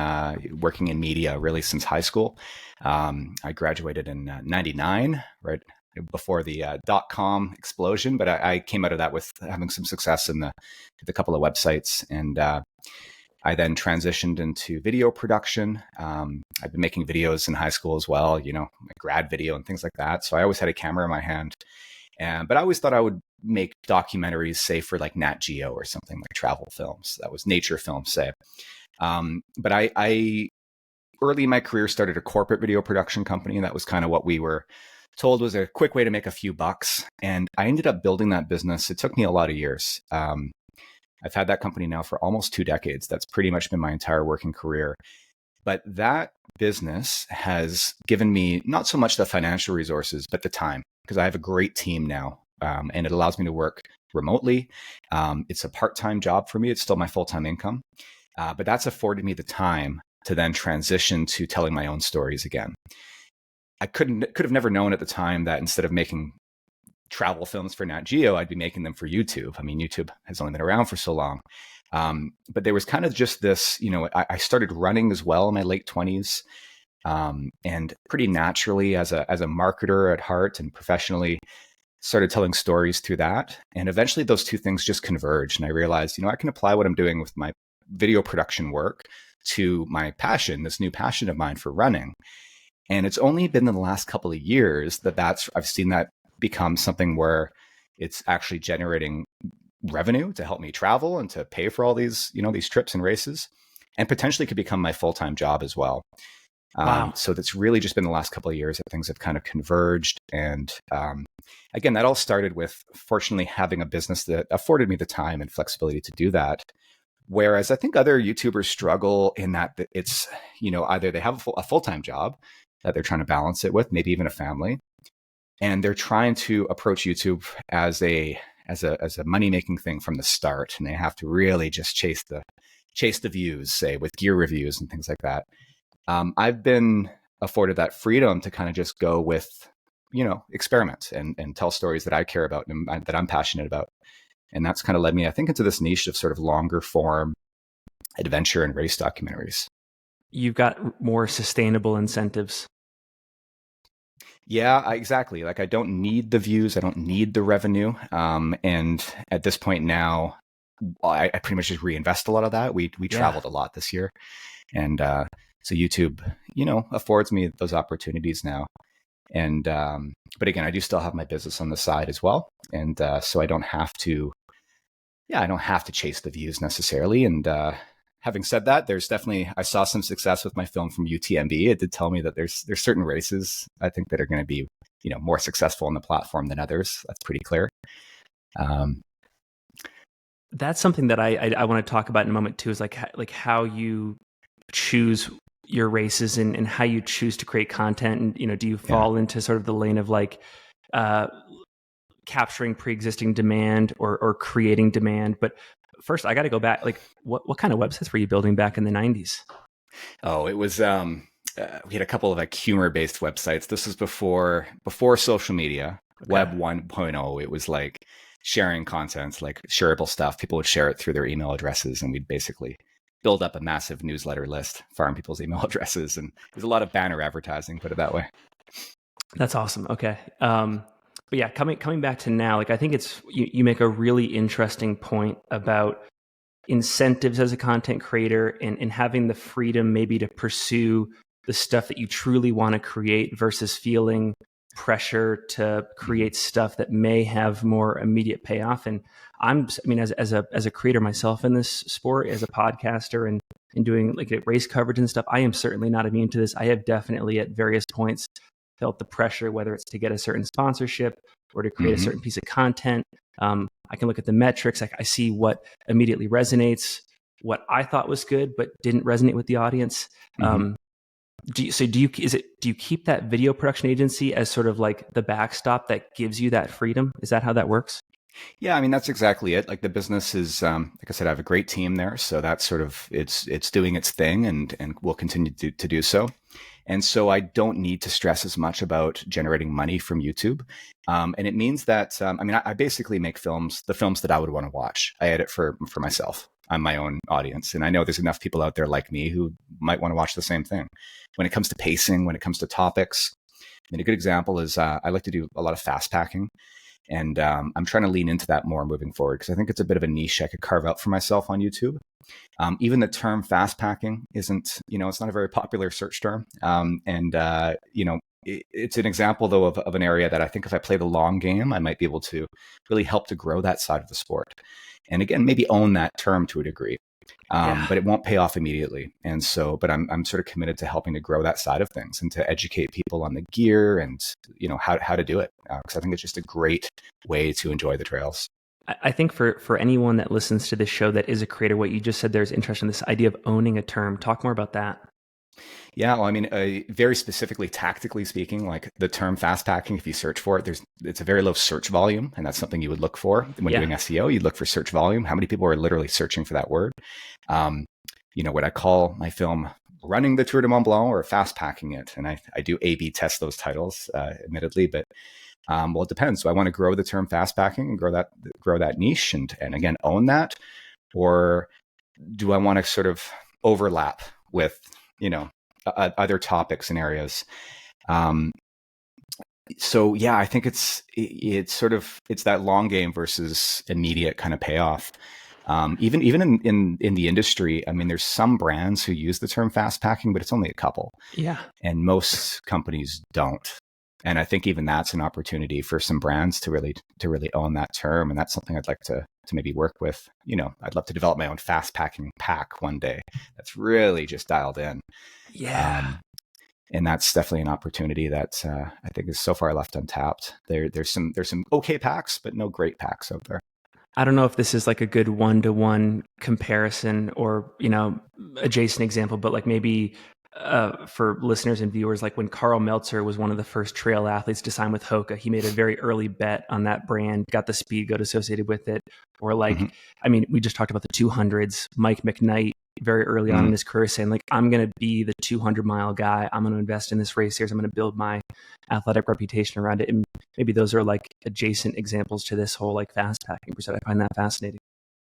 working in media really since high school. I graduated in '99, right before the .com explosion, but I came out of that with having some success with a couple of websites, and I then transitioned into video production. I've been making videos in high school as well, my grad video and things like that. So I always had a camera in my hand. But I always thought I would make documentaries, say for like Nat Geo or something, like travel films. That was nature films, say. But I early in my career started a corporate video production company, and that was kind of what we were told was a quick way to make a few bucks. And I ended up building that business. It took me a lot of years. I've had that company now for almost 2 decades. That's pretty much been my entire working career. But that business has given me not so much the financial resources, but the time, because I have a great team now, and it allows me to work remotely. It's a part-time job for me. It's still my full-time income, but that's afforded me the time to then transition to telling my own stories again. I could have never known at the time that instead of making travel films for Nat Geo, I'd be making them for YouTube. I mean, YouTube has only been around for so long. But there was kind of just this, I started running as well in my late 20s. And pretty naturally as a marketer at heart and professionally started telling stories through that. And eventually those two things just converged. And I realized, I can apply what I'm doing with my video production work to my passion, this new passion of mine for running. And it's only been in the last couple of years I've seen that become something where it's actually generating revenue to help me travel and to pay for all these, these trips and races, and potentially could become my full-time job as well. Wow. So that's really just been the last couple of years that things have kind of converged. And again, that all started with, fortunately, having a business that afforded me the time and flexibility to do that. Whereas I think other YouTubers struggle in that it's, either they have a full-time job that they're trying to balance it with, maybe even a family, and they're trying to approach YouTube as a money-making thing from the start. And they have to really just chase the views, say with gear reviews and things like that. I've been afforded that freedom to kind of just go with, experiment and tell stories that I care about and that I'm passionate about. And that's kind of led me, I think, into this niche of sort of longer form adventure and race documentaries. You've got more sustainable incentives. Yeah, exactly. Like I don't need the views. I don't need the revenue. And at this point now, I pretty much just reinvest a lot of that. We traveled a lot this year. And so YouTube, affords me those opportunities now. And but again, I do still have my business on the side as well. And so I don't have to chase the views necessarily. And having said that, I saw some success with my film from UTMB. It did tell me that there's certain races I think that are going to be, more successful on the platform than others. That's pretty clear. That's something that I want to talk about in a moment too, is like how you choose your races and how you choose to create content. And, do you fall into sort of the lane of like, capturing pre-existing demand or creating demand? But first I got to go back. Like what kind of websites were you building back in the 90s? Oh, it was, we had a couple of like humor-based websites. This was before social media, okay. Web 1.0. It was like sharing content, like shareable stuff. People would share it through their email addresses, and we'd basically build up a massive newsletter list, farm people's email addresses. And there's a lot of banner advertising, put it that way. That's awesome. Okay. But yeah, coming back to now, like I think you make a really interesting point about incentives as a content creator and having the freedom maybe to pursue the stuff that you truly want to create versus feeling pressure to Mm-hmm. create stuff that may have more immediate payoff. And I mean, as a creator myself in this sport, as a podcaster and doing like race coverage and stuff, I am certainly not immune to this. I have definitely at various points felt the pressure, whether it's to get a certain sponsorship or to create a Mm-hmm. certain piece of content. I can look at the metrics. I see what immediately resonates, what I thought was good but didn't resonate with the audience. Mm-hmm. Do you keep that video production agency as sort of like the backstop that gives you that freedom? Is that how that works? Yeah, I mean that's exactly it. Like the business is, like I said, I have a great team there, so that's sort of it's doing its thing, and will continue to do so. And so I don't need to stress as much about generating money from YouTube. And it means that, I mean, I basically make films, the films that I would want to watch. I edit for myself. I'm my own audience. And I know there's enough people out there like me who might want to watch the same thing. When it comes to pacing, when it comes to topics, I mean, a good example is I like to do a lot of fast packing. And I'm trying to lean into that more moving forward because I think it's a bit of a niche I could carve out for myself on YouTube. Even the term fast packing isn't, it's not a very popular search term. It's an example, though, of an area that I think if I play the long game, I might be able to really help to grow that side of the sport. And again, maybe own that term to a degree. Yeah. But it won't pay off immediately. And so, but I'm sort of committed to helping to grow that side of things and to educate people on the gear and, how to do it. Because I think it's just a great way to enjoy the trails. I think for anyone that listens to this show that is a creator, what you just said, there's interest in this idea of owning a term. Talk more about that. Yeah, well, I mean, very specifically, tactically speaking, like the term fast packing, if you search for it, it's a very low search volume, and that's something you would look for when doing SEO. You'd look for search volume. How many people are literally searching for that word? Would I call my film "Running the Tour de Mont Blanc" or "Fast Packing It"? And I do A/B test those titles, admittedly, but well, it depends. So I want to grow the term fast packing and grow that niche, and again own that, or do I want to sort of overlap with other topics and areas? So yeah, I think it's that long game versus immediate kind of payoff. Even in the industry, I mean, there's some brands who use the term fast packing, but it's only a couple. Yeah. And most companies don't. And I think even that's an opportunity for some brands to really own that term. And that's something I'd like to maybe work with. I'd love to develop my own fast packing pack one day that's really just dialed in. Yeah. And that's definitely an opportunity that I think is so far left untapped. There's some okay packs, but no great packs out there. I don't know if this is like a good one-to-one comparison or, adjacent example, but like maybe for listeners and viewers, like when Carl Meltzer was one of the first trail athletes to sign with Hoka, he made a very early bet on that brand, got the speed goat associated with it. Or like, Mm-hmm. I mean, we just talked about the 200s, Mike McKnight, very early on in his career saying like, I'm going to be the 200-mile guy. I'm going to invest in this race series. I'm going to build my athletic reputation around it. And maybe those are like adjacent examples to this whole like fast packing percent. I find that fascinating.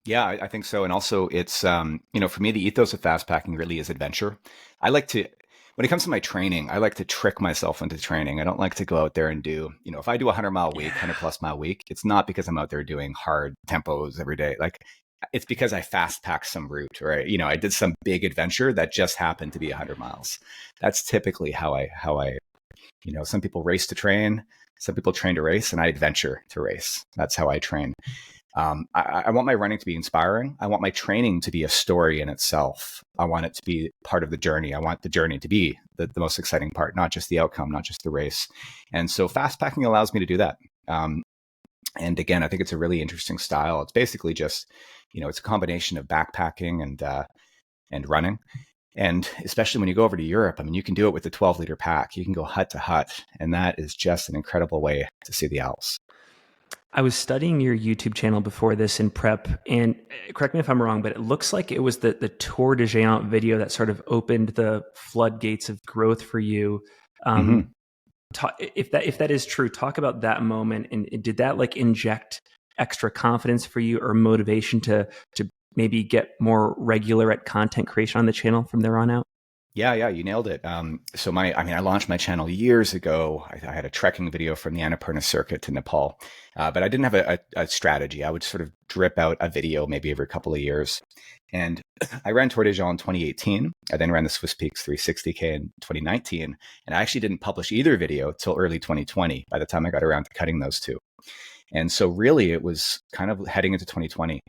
Yeah, I think so. And also it's, for me, the ethos of fast packing really is adventure. When it comes to my training, I like to trick myself into training. I don't like to go out there and do, if I do a 100-mile week, 100-plus-mile week, it's not because I'm out there doing hard tempos every day. Like it's because I fast packed some route, or, I did some big adventure that just happened to be 100 miles. That's typically how I, some people race to train, some people train to race, and I adventure to race. That's how I train. I want my running to be inspiring. I want my training to be a story in itself. I want it to be part of the journey. I want the journey to be the most exciting part, not just the outcome, not just the race. And so fast packing allows me to do that. And again, I think it's a really interesting style. It's basically just, it's a combination of backpacking and running. And especially when you go over to Europe, I mean, you can do it with the 12-liter pack. You can go hut to hut. And that is just an incredible way to see the Alps. I was studying your YouTube channel before this in prep, and correct me if I'm wrong, but it looks like it was the Tour de Géant video that sort of opened the floodgates of growth for you. If that is true, talk about that moment, and did that like inject extra confidence for you or motivation to maybe get more regular at content creation on the channel from there on out? Yeah, you nailed it. I launched my channel years ago. I had a trekking video from the Annapurna circuit to Nepal, but I didn't have a strategy. I would sort of drip out a video maybe every couple of years. And I ran Tour de Jean in 2018. I then ran the Swiss Peaks 360K in 2019. And I actually didn't publish either video till early 2020 by the time I got around to cutting those two. And so really it was kind of heading into 2020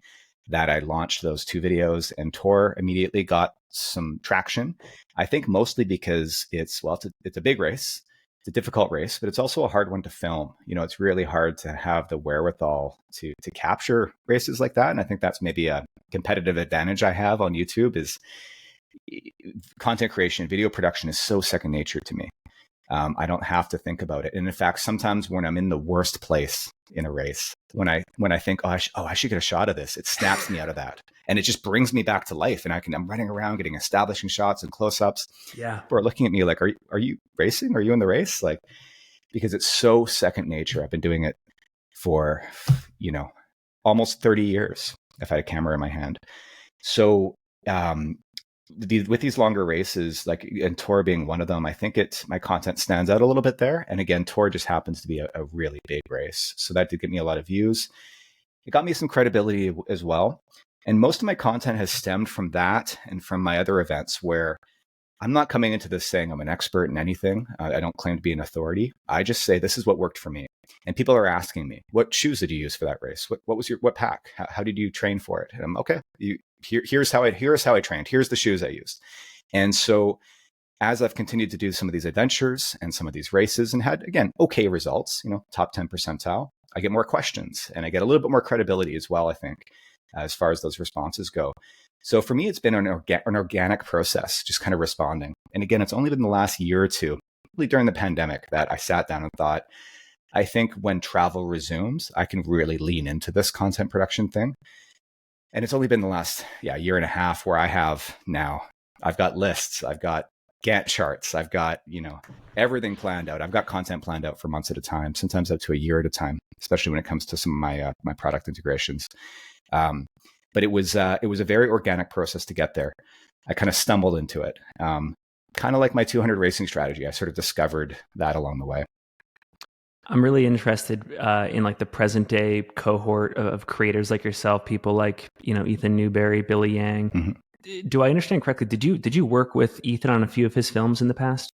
that I launched those two videos, and Tour immediately got some traction. I think mostly because it's a big race. It's a difficult race, but it's also a hard one to film. It's really hard to have the wherewithal to capture races like that. And I think that's maybe a competitive advantage I have on YouTube is content creation, video production is so second nature to me. I don't have to think about it. And in fact, sometimes when I'm in the worst place in a race, when I think, I should get a shot of this, it snaps me out of that. And it just brings me back to life. And I'm running around getting establishing shots and close-ups. Yeah. People are looking at me like, are you racing? Are you in the race? Like, because it's so second nature. I've been doing it for, almost 30 years. I've had a camera in my hand. So, with these longer races, like and Tour being one of them, I think my content stands out a little bit there. And again, Tour just happens to be a really big race. So that did get me a lot of views. It got me some credibility as well. And most of my content has stemmed from that and from my other events where I'm not coming into this saying I'm an expert in anything. I don't claim to be an authority. I just say this is what worked for me. And people are asking me, what shoes did you use for that race? What was what pack? How did you train for it? And I'm okay. Here's how I trained. Here's the shoes I used. And so as I've continued to do some of these adventures and some of these races and had, again, okay results, top 10 percentile, I get more questions and I get a little bit more credibility as well, I think, as far as those responses go. So for me, it's been an organic process, just kind of responding. And again, it's only been the last year or two, really during the pandemic, that I sat down and thought, I think when travel resumes, I can really lean into this content production thing. And it's only been the last year and a half where I've got lists, I've got Gantt charts, I've got, everything planned out. I've got content planned out for months at a time, sometimes up to a year at a time, especially when it comes to some of my product integrations. But it was a very organic process to get there. I kind of stumbled into it, kind of like my 200 racing strategy. I sort of discovered that along the way. I'm really interested in like the present day cohort of creators like yourself, people like, Ethan Newberry, Billy Yang. Mm-hmm. Do I understand correctly? Did you work with Ethan on a few of his films in the past?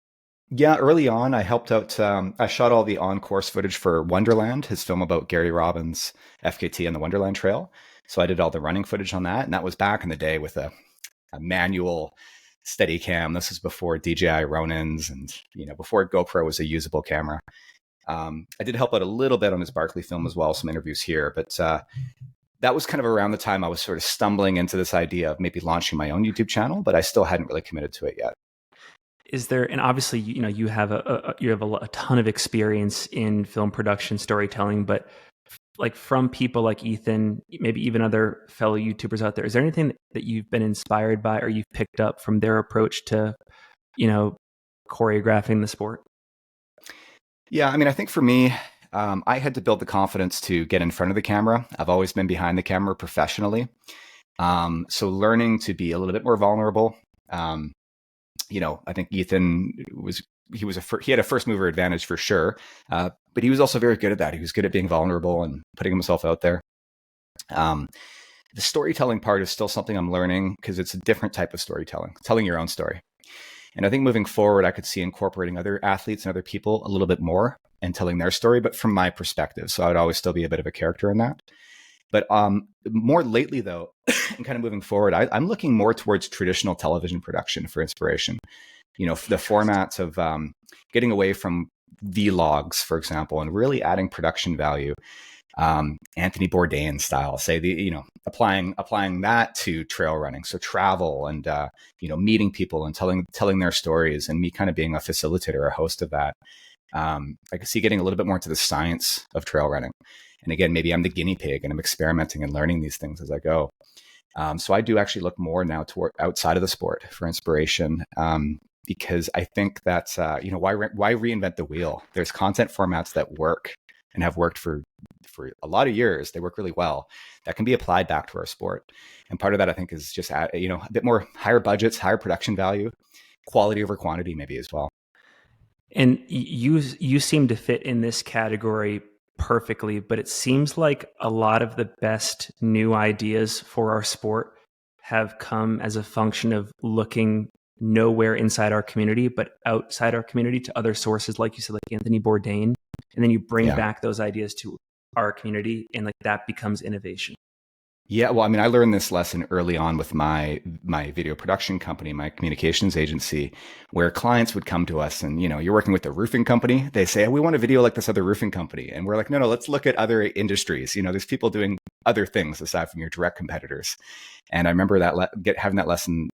Yeah, early on, I helped out. I shot all the on-course footage for Wonderland, his film about Gary Robbins' FKT and the Wonderland Trail. So I did all the running footage on that. And that was back in the day with a manual Steadicam. This was before DJI Ronins and, before GoPro was a usable camera. I did help out a little bit on his Barkley film as well, some interviews here. But that was kind of around the time I was sort of stumbling into this idea of maybe launching my own YouTube channel, but I still hadn't really committed to it yet. Is there, and obviously, you have a ton of experience in film production, storytelling, but like from people like Ethan, maybe even other fellow YouTubers out there, is there anything that you've been inspired by or you've picked up from their approach to, choreographing the sport? Yeah, I think for me, I had to build the confidence to get in front of the camera. I've always been behind the camera professionally. So learning to be a little bit more vulnerable. I think Ethan he had a first mover advantage for sure. But he was also very good at that. He was good at being vulnerable and putting himself out there. The storytelling part is still something I'm learning because it's a different type of storytelling, telling your own story. And I think moving forward, I could see incorporating other athletes and other people a little bit more and telling their story, but from my perspective. So I would always still be a bit of a character in that. But more lately, though, and kind of moving forward, I'm looking more towards traditional television production for inspiration. The formats of getting away from vlogs, for example, and really adding production value. Anthony Bourdain style, say applying that to trail running. So travel and, meeting people and telling their stories and me kind of being a facilitator, a host of that. I could see getting a little bit more into the science of trail running. And again, maybe I'm the guinea pig and I'm experimenting and learning these things as I go. So I do actually look more now toward outside of the sport for inspiration. Because I think that's, why reinvent the wheel? There's content formats that work and have worked for a lot of years. They work really well that can be applied back to our sport. And part of that, I think, is just, a bit more higher budgets, higher production value, quality over quantity maybe as well. And you seem to fit in this category perfectly, but it seems like a lot of the best new ideas for our sport have come as a function of looking nowhere inside our community, but outside our community to other sources, like you said, like Anthony Bourdain, and then you bring Yeah. back those ideas to our community, and like that becomes innovation. Yeah, well, I mean, I learned this lesson early on with my video production company, my communications agency, where clients would come to us and, you're working with a roofing company. They say, we want a video like this other roofing company. And we're like, no, let's look at other industries. There's people doing other things aside from your direct competitors. And I remember having that lesson,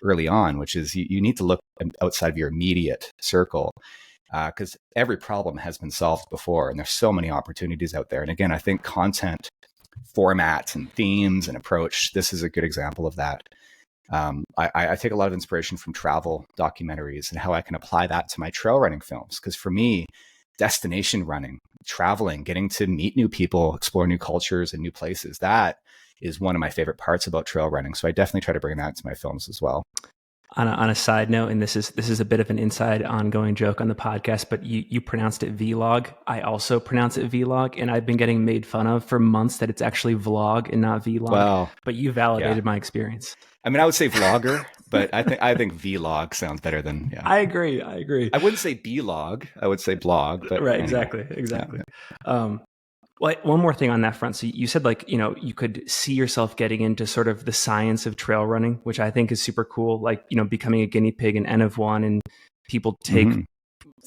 early on, which is you need to look outside of your immediate circle, because every problem has been solved before. And there's so many opportunities out there. And again, I think content formats and themes and approach, this is a good example of that. I take a lot of inspiration from travel documentaries and how I can apply that to my trail running films. Because for me, destination running, traveling, getting to meet new people, explore new cultures and new places, that is one of my favorite parts about trail running. So I definitely try to bring that to my films as well. On a side note, and this is a bit of an inside ongoing joke on the podcast, but you pronounced it vlog. I also pronounce it vlog, and I've been getting made fun of for months that it's actually vlog and not vlog. Well, but you validated my experience. I mean, I would say vlogger, but I think vlog sounds better than. Yeah, I agree. I wouldn't say blog. I would say blog. But right, anyway. exactly. Yeah. Well, one more thing on that front. So you said you could see yourself getting into sort of the science of trail running, which I think is super cool. Like, becoming a guinea pig and N of one, and people take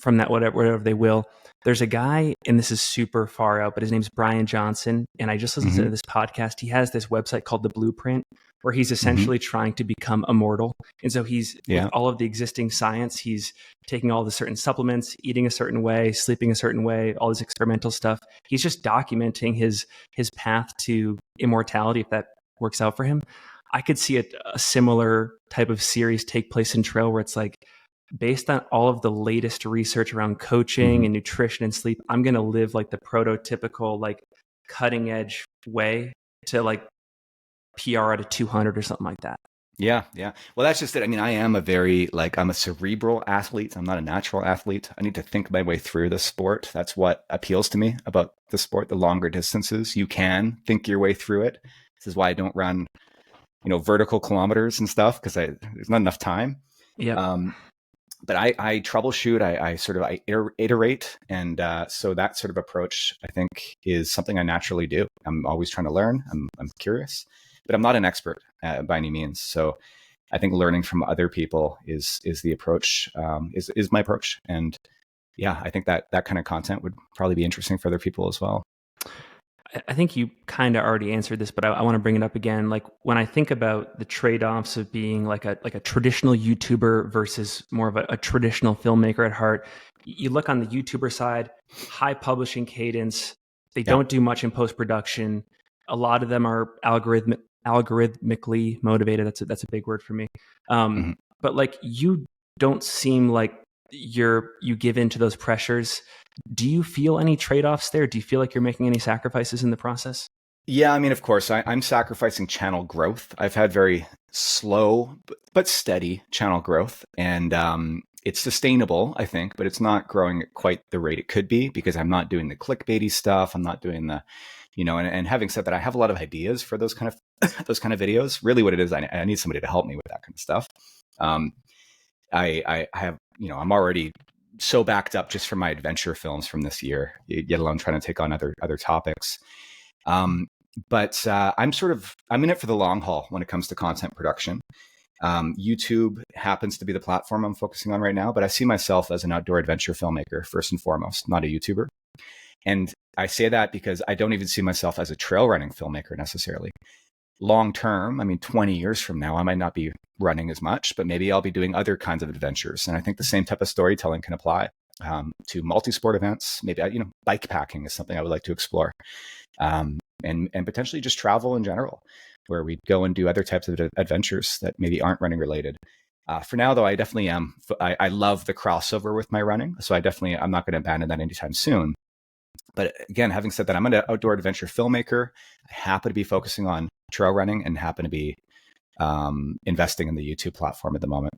from that whatever they will. There's a guy, and this is super far out, but his name's Brian Johnson. And I just listened to this podcast. He has this website called The Blueprint, where he's essentially trying to become immortal. And so he's, with all of the existing science, he's taking all the certain supplements, eating a certain way, sleeping a certain way, all this experimental stuff. He's just documenting his path to immortality, if that works out for him. I could see a similar type of series take place in trail, where it's like, based on all of the latest research around coaching and nutrition and sleep, I'm going to live like the prototypical, like cutting edge way to like PR at a 200 or something like that. Yeah. Well, that's just it. I mean, I am I'm a cerebral athlete. I'm not a natural athlete. I need to think my way through the sport. That's what appeals to me about the sport, the longer distances. You can think your way through it. This is why I don't run, vertical kilometers and stuff, because there's not enough time. Yeah. But I troubleshoot, I iterate. And so that sort of approach, I think, is something I naturally do. I'm always trying to learn. I'm curious, but I'm not an expert by any means. So I think learning from other people is the approach, is my approach. And yeah, I think that kind of content would probably be interesting for other people as well. I think you kind of already answered this, but I want to bring it up again. Like, when I think about the trade-offs of being like a traditional YouTuber versus more of a traditional filmmaker at heart, you look on the YouTuber side, high publishing cadence. They don't do much in post-production. A lot of them are algorithmically motivated. That's a big word for me. But like, you don't seem like you give in to those pressures. Do you feel any trade-offs there? Do you feel like you're making any sacrifices in the process? Yeah, I mean, of course, I'm sacrificing channel growth. I've had very slow but steady channel growth, and it's sustainable, I think, but it's not growing at quite the rate it could be, because I'm not doing the clickbaity stuff. I'm not doing the, and having said that, I have a lot of ideas for those kind of videos. Really, what it is, I need somebody to help me with that kind of stuff. I have, I'm already so backed up just from my adventure films from this year, yet alone trying to take on other topics. But I'm in it for the long haul when it comes to content production. YouTube happens to be the platform I'm focusing on right now, but I see myself as an outdoor adventure filmmaker first and foremost, not a YouTuber. And I say that because I don't even see myself as a trail running filmmaker necessarily. Long term, I mean, 20 years from now, I might not be running as much, but maybe I'll be doing other kinds of adventures. And I think the same type of storytelling can apply to multi-sport events. Maybe, bike packing is something I would like to explore. And potentially just travel in general, where we go and do other types of adventures that maybe aren't running related. For now, though, I definitely am. I love the crossover with my running. So I'm not going to abandon that anytime soon. But again, having said that, I'm an outdoor adventure filmmaker. I happen to be focusing on trail running and happen to be investing in the YouTube platform at the moment.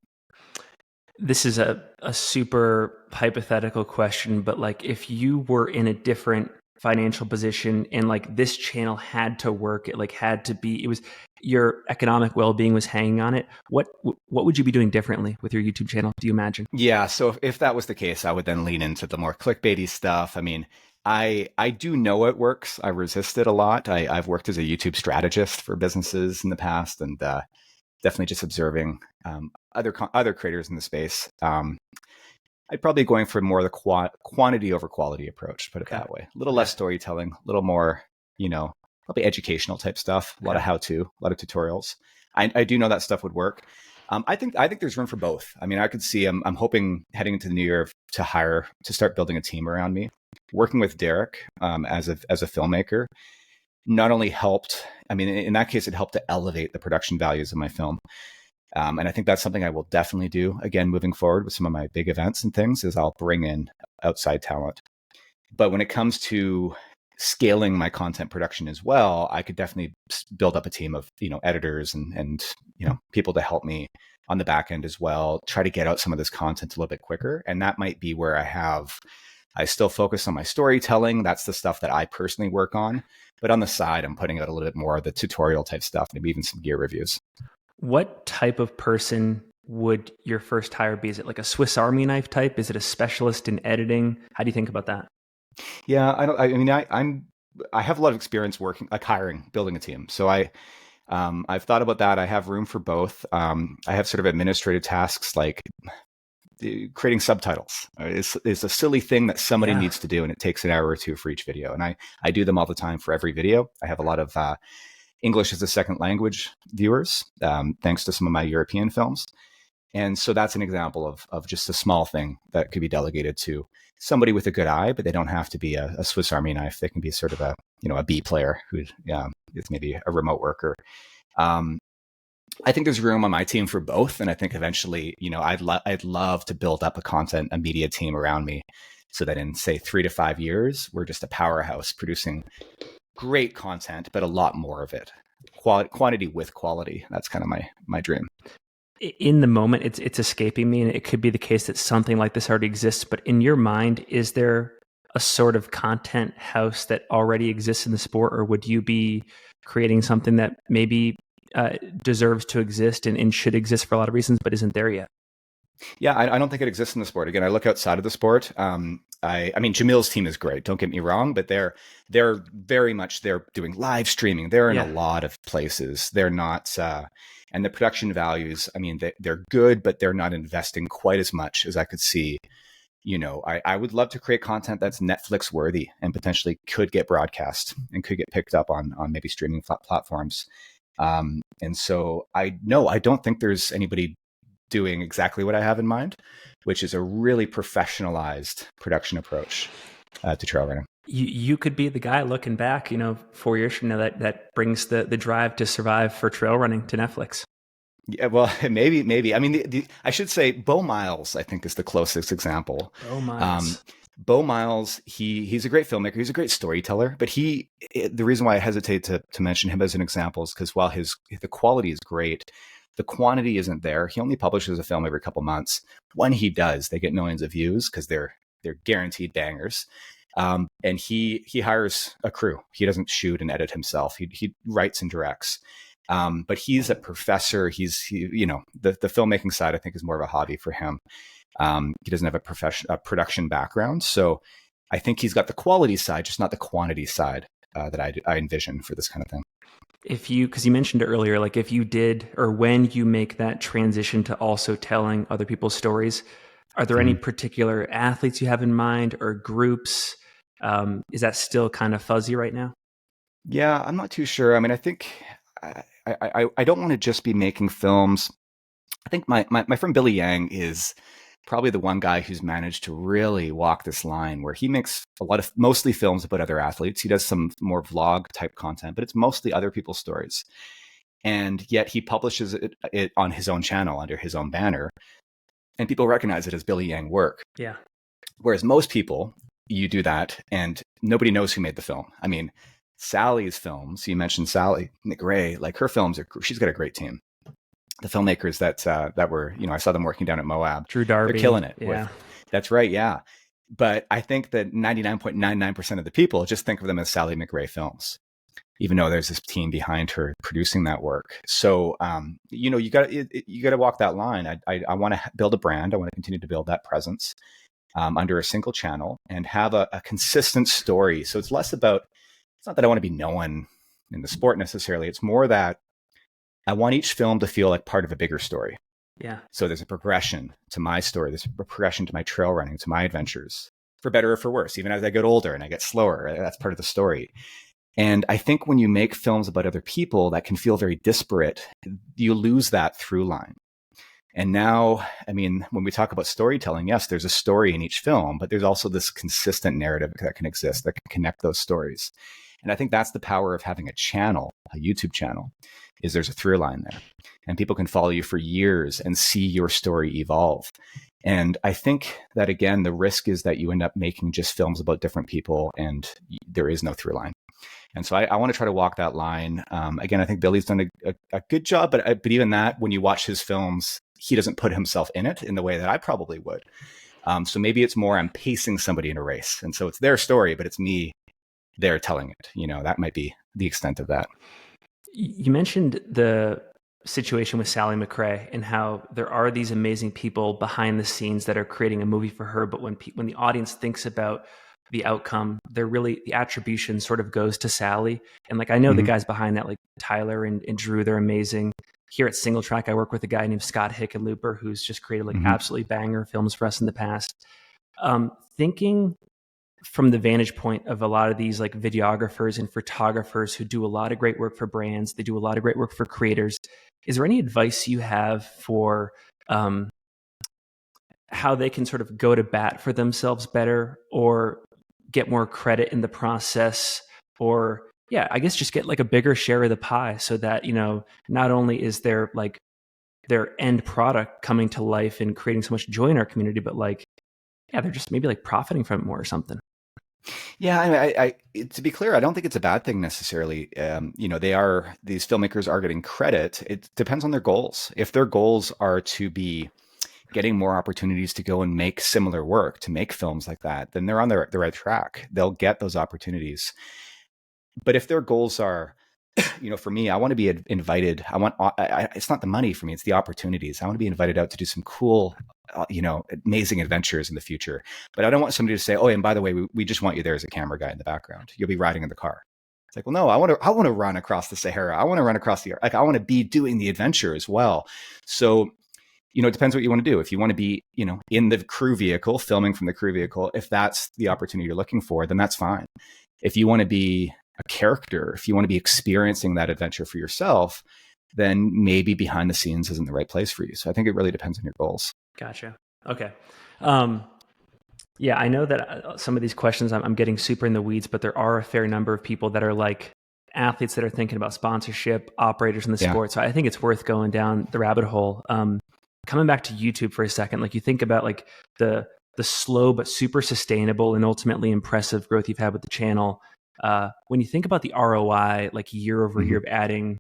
This is a super hypothetical question, but like if you were in a different financial position and like this channel had to work, it like had to be, it was your economic well-being was hanging on it. What would you be doing differently with your YouTube channel? Do you imagine? Yeah, so if that was the case, I would then lean into the more clickbaity stuff. I mean, I do know it works. I resist it a lot. I've worked as a YouTube strategist for businesses in the past, and definitely just observing other creators in the space. I'd probably going for more of the quantity over quality approach, put it Okay. that way. A little Okay. less storytelling, a little more, probably educational type stuff, a lot Okay. of how-to, a lot of tutorials. I do know that stuff would work. I think there's room for both. I mean, I could see. I'm hoping heading into the new year to start building a team around me. Working with Derek as a filmmaker not only helped. I mean, in that case, it helped to elevate the production values of my film. And I think that's something I will definitely do again moving forward with some of my big events and things. Is I'll bring in outside talent. But when it comes to scaling my content production as well, I could definitely build up a team of editors and people to help me on the back end as well. Try to get out some of this content a little bit quicker, and that might be where I still focus on my storytelling. That's the stuff that I personally work on. But on the side, I'm putting out a little bit more of the tutorial type stuff, maybe even some gear reviews. What type of person would your first hire be? Is it like a Swiss Army knife type? Is it a specialist in editing? How do you think about that? Yeah, I don't. I mean, I have a lot of experience working, like hiring, building a team. So I've thought about that. I have room for both. I have sort of administrative tasks like creating subtitles. Is a silly thing that somebody Yeah. needs to do, and it takes an hour or two for each video. And I do them all the time for every video. I have a lot of English as a second language viewers, thanks to some of my European films. And so that's an example of just a small thing that could be delegated to somebody with a good eye, but they don't have to be a Swiss Army knife. They can be sort of a B player who is maybe a remote worker. Um, I think there's room on my team for both, and I think eventually, I'd love to build up a media team around me, so that in say 3 to 5 years, we're just a powerhouse producing great content, but a lot more of it, quantity with quality. That's kind of my dream. In the moment, it's escaping me, and it could be the case that something like this already exists. But in your mind, is there a sort of content house that already exists in the sport, or would you be creating something that maybe deserves to exist and should exist for a lot of reasons, but isn't there yet? Yeah, I don't think it exists in the sport. Again, I look outside of the sport. I mean, Jamil's team is great. Don't get me wrong, but they're very much they're doing live streaming. They're in a Yeah. lot of places. They're not, and the production values. I mean, they're good, but they're not investing quite as much as I could see. I would love to create content that's Netflix worthy and potentially could get broadcast and could get picked up on maybe streaming platforms. And so I don't think there's anybody doing exactly what I have in mind, which is a really professionalized production approach to trail running. You could be the guy looking back, 4 years from now that brings the drive to survive for trail running to Netflix. Yeah, well, maybe. I mean, I should say Bo Miles, I think, is the closest example. Oh, Um, Miles. Bo Miles, he's a great filmmaker. He's a great storyteller. But the reason why I hesitate to mention him as an example is because while the quality is great, the quantity isn't there. He only publishes a film every couple months. When he does, they get millions of views because they're guaranteed bangers. And he hires a crew. He doesn't shoot and edit himself. He writes and directs. But he's a professor. The filmmaking side, I think, is more of a hobby for him. He doesn't have a production background. So I think he's got the quality side, just not the quantity side that I envision for this kind of thing. Because you mentioned it earlier, like if you did, or when you make that transition to also telling other people's stories, are there any Mhm. particular athletes you have in mind or groups? Is that still kind of fuzzy right now? Yeah, I'm not too sure. I mean, I think I don't want to just be making films. I think my friend Billy Yang is probably the one guy who's managed to really walk this line where he makes mostly films about other athletes. He does some more vlog type content, but it's mostly other people's stories. And yet he publishes it on his own channel under his own banner, and people recognize it as Billy Yang work. Yeah. Whereas most people, you do that and nobody knows who made the film. I mean, Sally's films, you mentioned Sally McRae, like her films she's got a great team. the filmmakers that were, I saw them working down at Moab. Drew They're Darby. killing it Yeah. that's right. Yeah. But I think that 99.99% of the people just think of them as Sally McRae films, even though there's this team behind her producing that work. So, you got to walk that line. I want to build a brand. I want to continue to build that presence under a single channel and have a consistent story. So it's less about, it's not that I want to be known in the sport necessarily. It's more that I want each film to feel like part of a bigger story. Yeah. So there's a progression to my story. There's a progression to my trail running, to my adventures, for better or for worse. Even as I get older and I get slower, right? That's part of the story. And I think when you make films about other people that can feel very disparate, you lose that through line. And now, I mean, when we talk about storytelling, yes, there's a story in each film, but there's also this consistent narrative that can exist, that can connect those stories. And I think that's the power of having a channel, a YouTube channel, is there's a through line there. And people can follow you for years and see your story evolve. And I think that, again, the risk is that you end up making just films about different people and there is no through line. And so I want to try to walk that line. Again, I think Billy's done a good job, but even that, when you watch his films, he doesn't put himself in it in the way that I probably would. So maybe it's more I'm pacing somebody in a race. And so it's their story, but it's me there telling it. That might be the extent of that. You mentioned the situation with Sally McRae and how there are these amazing people behind the scenes that are creating a movie for her. But when the audience thinks about the outcome, the attribution sort of goes to Sally. And like, I know the guys behind that, like Tyler and Drew, they're amazing. Here at Singletrack, I work with a guy named Scott Hickenlooper, who's just created like absolutely banger films for us in the past. Thinking from the vantage point of a lot of these like videographers and photographers who do a lot of great work for brands, they do a lot of great work for creators. Is there any advice you have for how they can sort of go to bat for themselves better or get more credit in the process, or I guess just get like a bigger share of the pie so that, not only is there like their end product coming to life and creating so much joy in our community, but like, they're just maybe like profiting from it more or something. Yeah, I to be clear, I don't think it's a bad thing necessarily. These filmmakers are getting credit. It depends on their goals. If their goals are to be getting more opportunities to go and make similar work, to make films like that, then they're on the right track. They'll get those opportunities. But if their goals are, for me, I want to be invited. It's not the money for me, it's the opportunities. I want to be invited out to do some cool, amazing adventures in the future. But I don't want somebody to say, oh, and by the way, we just want you there as a camera guy in the background. You'll be riding in the car. It's like, well, no, I want to run across the Sahara. I want to run across I want to be doing the adventure as well. So, it depends what you want to do. If you want to be, in the crew vehicle, filming from the crew vehicle, if that's the opportunity you're looking for, then that's fine. If you want to be a character, if you want to be experiencing that adventure for yourself, then maybe behind the scenes isn't the right place for you. So I think it really depends on your goals. Gotcha. Okay. I know that some of these questions I'm getting super in the weeds, but there are a fair number of people that are like athletes that are thinking about sponsorship, operators in the sport. So I think it's worth going down the rabbit hole. Coming back to YouTube for a second, like you think about like the slow but super sustainable and ultimately impressive growth you've had with the channel. When you think about the ROI, like year over year of adding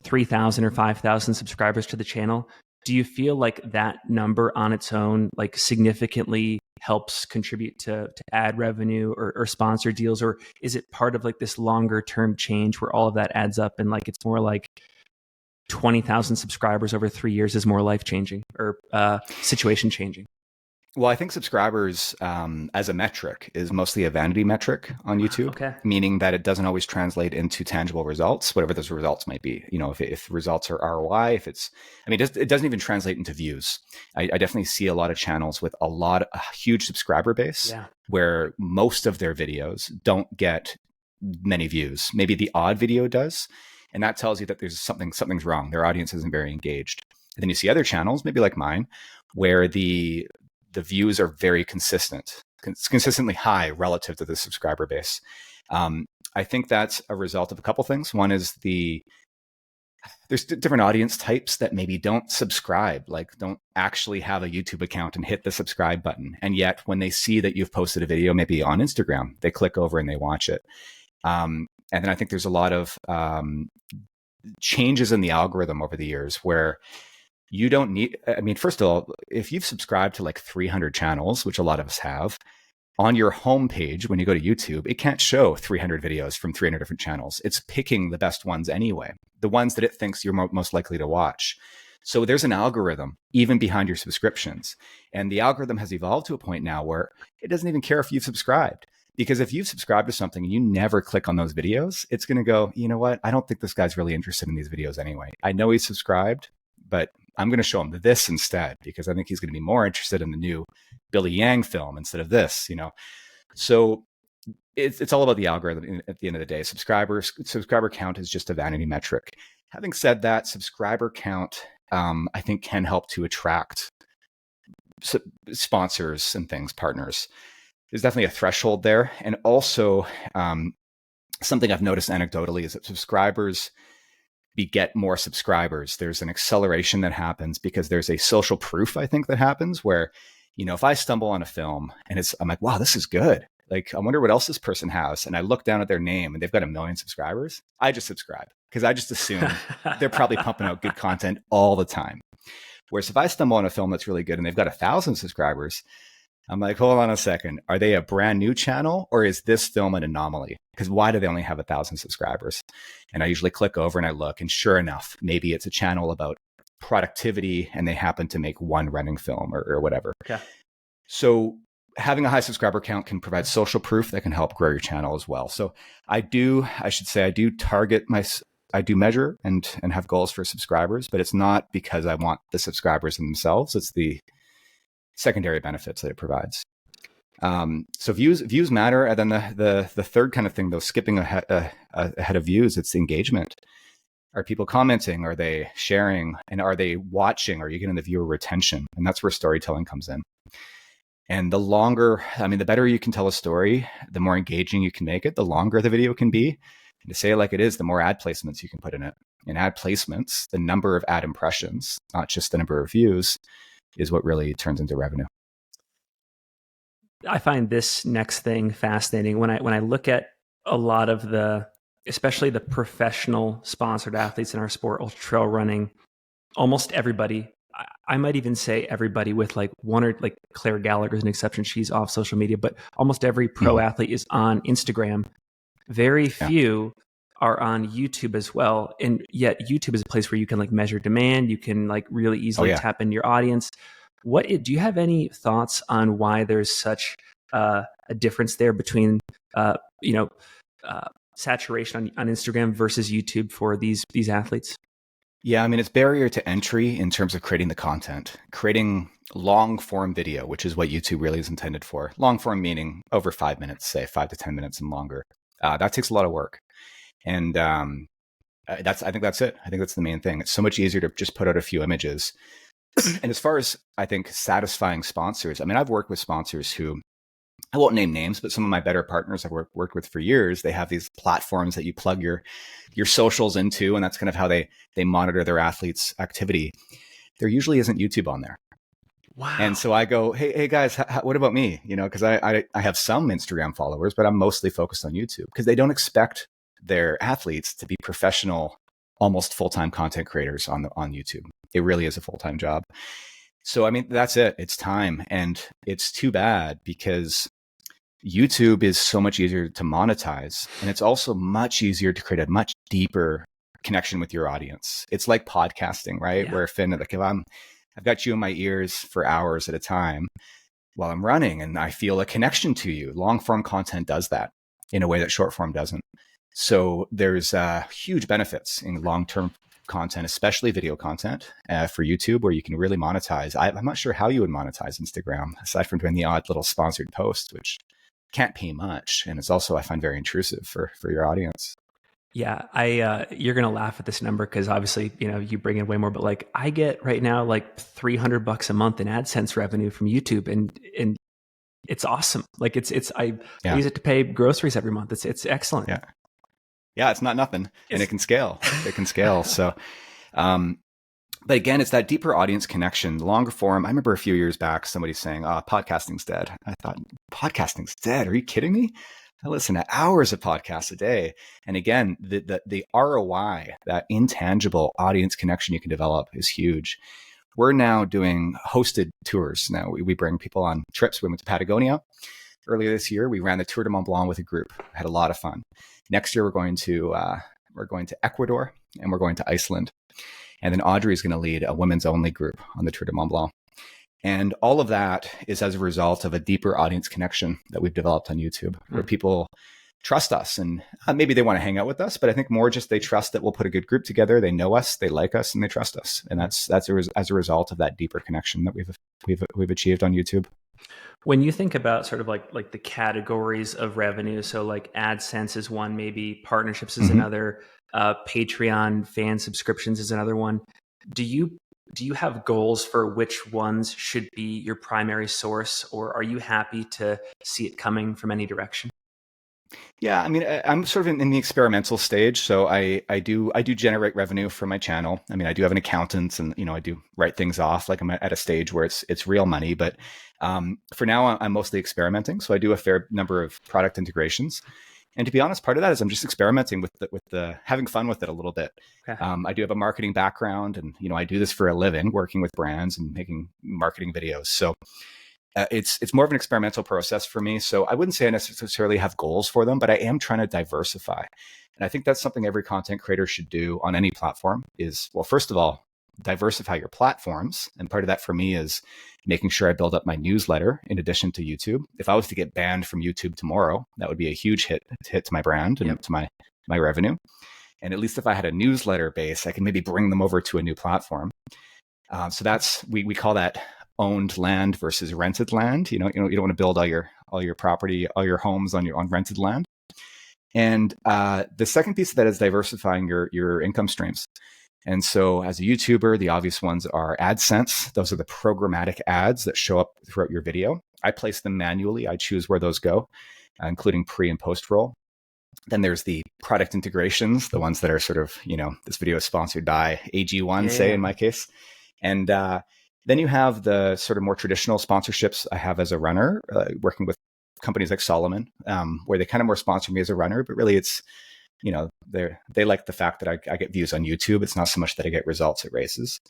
3,000 or 5,000 subscribers to the channel, do you feel like that number on its own, like significantly helps contribute to ad revenue or sponsor deals? Or is it part of like this longer term change where all of that adds up and like, it's more like 20,000 subscribers over 3 years is more life changing or situation changing? Well, I think subscribers as a metric is mostly a vanity metric on YouTube, meaning that it doesn't always translate into tangible results, whatever those results might be. If results are ROI, it doesn't even translate into views. I definitely see a lot of channels with a huge subscriber base where most of their videos don't get many views. Maybe the odd video does. And that tells you that there's something's wrong. Their audience isn't very engaged. And then you see other channels, maybe like mine, where the views are very consistently high relative to the subscriber base. I think that's a result of a couple things. One is there's different audience types that maybe don't subscribe, like don't actually have a YouTube account and hit the subscribe button. And yet when they see that you've posted a video, maybe on Instagram, they click over and they watch it. And then I think there's a lot of changes in the algorithm over the years where you don't need, I mean, first of all, if you've subscribed to like 300 channels, which a lot of us have, on your homepage, when you go to YouTube, it can't show 300 videos from 300 different channels. It's picking the best ones anyway, the ones that it thinks you're most likely to watch. So there's an algorithm even behind your subscriptions. And the algorithm has evolved to a point now where it doesn't even care if you've subscribed. Because if you've subscribed to something and you never click on those videos, it's going to go, you know what? I don't think this guy's really interested in these videos anyway. I know he's subscribed, but I'm going to show him this instead because I think he's going to be more interested in the new Billy Yang film instead of this, you know? So it's all about the algorithm at the end of the day. Subscriber count is just a vanity metric. Having said that, subscriber count, I think can help to attract sponsors and things, partners. There's definitely a threshold there. And also something I've noticed anecdotally is that subscribers beget more subscribers. There's an acceleration that happens because there's a social proof, I think, that happens where, you know, if I stumble on a film and I'm like, wow, this is good. Like, I wonder what else this person has. And I look down at their name and they've got 1 million subscribers. I just subscribe because I just assume they're probably pumping out good content all the time. Whereas if I stumble on a film that's really good and they've got 1,000 subscribers, I'm like, hold on a second. Are they a brand new channel or is this film an anomaly? Because why do they only have 1,000 subscribers? And I usually click over and I look, and sure enough, maybe it's a channel about productivity and they happen to make one running film or whatever. Okay. So having a high subscriber count can provide social proof that can help grow your channel as well. So I do measure and have goals for subscribers, but it's not because I want the subscribers in themselves. It's the secondary benefits that it provides. So views matter. And then the third kind of thing, though, skipping ahead of views, it's engagement. Are people commenting? Are they sharing? And are they watching? Are you getting the viewer retention? And that's where storytelling comes in. And the better you can tell a story, the more engaging you can make it, the longer the video can be. And to say it like it is, the more ad placements you can put in it. And ad placements, the number of ad impressions, not just the number of views, is what really turns into revenue. I find this next thing fascinating. When I look at a lot of especially the professional sponsored athletes in our sport, ultra trail running, almost everybody, I might even say everybody with like one or like Claire Gallagher is an exception. She's off social media, but almost every pro athlete is on Instagram. Very few are on YouTube as well. And yet YouTube is a place where you can like measure demand. You can like really easily tap into your audience. Do you have any thoughts on why there's such a difference there between, saturation on Instagram versus YouTube for these athletes? Yeah, I mean, it's barrier to entry in terms of creating the content, creating long form video, which is what YouTube really is intended for. Long form meaning over 5 minutes, say 5 to 10 minutes and longer. That takes a lot of work. And I think that's it. I think that's the main thing. It's so much easier to just put out a few images. And as far as I think satisfying sponsors, I mean, I've worked with sponsors who, I won't name names, but some of my better partners I've worked with for years, they have these platforms that you plug your socials into, and that's kind of how they monitor their athletes' activity. There usually isn't YouTube on there. Wow. And so I go, hey guys, what about me? You know, because I have some Instagram followers, but I'm mostly focused on YouTube because they don't expect their athletes to be professional, almost full-time content creators on YouTube. It really is a full-time job. So, I mean, that's it. It's time. And it's too bad because YouTube is so much easier to monetize. And it's also much easier to create a much deeper connection with your audience. It's like podcasting, right? Yeah. Where Finn, like if I've got you in my ears for hours at a time while I'm running and I feel a connection to you. Long form content does that in a way that short form doesn't. So there's huge benefits in long-term content, especially video content for YouTube, where you can really monetize. I'm not sure how you would monetize Instagram, aside from doing the odd little sponsored post, which can't pay much. And it's also, I find, very intrusive for your audience. Yeah, you're going to laugh at this number because obviously, you know, you bring in way more, but like I get right now like $300 a month in AdSense revenue from YouTube, and it's awesome. Like I use it to pay groceries every month. It's excellent. Yeah. Yeah, it's not nothing, and it can scale. It can scale. So, but again, it's that deeper audience connection, longer form. I remember a few years back, somebody saying, podcasting's dead. I thought, podcasting's dead? Are you kidding me? I listen to hours of podcasts a day. And again, the ROI, that intangible audience connection you can develop, is huge. We're now doing hosted tours. Now we bring people on trips. We went to Patagonia earlier this year. We ran the Tour de Mont Blanc with a group. I had a lot of fun. Next year we're going to Ecuador, and we're going to Iceland. And then Audrey is going to lead a women's only group on the Tour de Mont Blanc. And all of that is as a result of a deeper audience connection that we've developed on YouTube, where people trust us, and maybe they want to hang out with us, but I think more just they trust that we'll put a good group together. They know us, they like us, and they trust us. And that's as a result of that deeper connection that we've achieved on YouTube. When you think about sort of like the categories of revenue, so like AdSense is one, maybe partnerships is another, Patreon fan subscriptions is another one. Do you have goals for which ones should be your primary source, or are you happy to see it coming from any direction? Yeah, I mean, I'm sort of in the experimental stage, so I do generate revenue from my channel. I mean, I do have an accountant, and I do write things off. Like, I'm at a stage where it's real money, but for now, I'm mostly experimenting. So I do a fair number of product integrations, and to be honest, part of that is I'm just experimenting with the having fun with it a little bit. Okay. I do have a marketing background, and I do this for a living, working with brands and making marketing videos. So it's more of an experimental process for me. So I wouldn't say I necessarily have goals for them, but I am trying to diversify. And I think that's something every content creator should do on any platform is, well, first of all, diversify your platforms. And part of that for me is making sure I build up my newsletter in addition to YouTube. If I was to get banned from YouTube tomorrow, that would be a huge hit to my brand and to my revenue. And at least if I had a newsletter base, I can maybe bring them over to a new platform. So that's, we call that owned land versus rented land. You don't want to build all your property, all your homes on rented land. And the second piece of that is diversifying your income streams. And so as a YouTuber, the obvious ones are AdSense. Those are the programmatic ads that show up throughout your video. I place them manually. I choose where those go, including pre and post roll. Then there's the product integrations, the ones that are sort of, this video is sponsored by AG1, say in my case. And then you have the sort of more traditional sponsorships I have as a runner, working with companies like Solomon, where they kind of more sponsor me as a runner, but really it's, they like the fact that I get views on YouTube. It's not so much that I get results at races.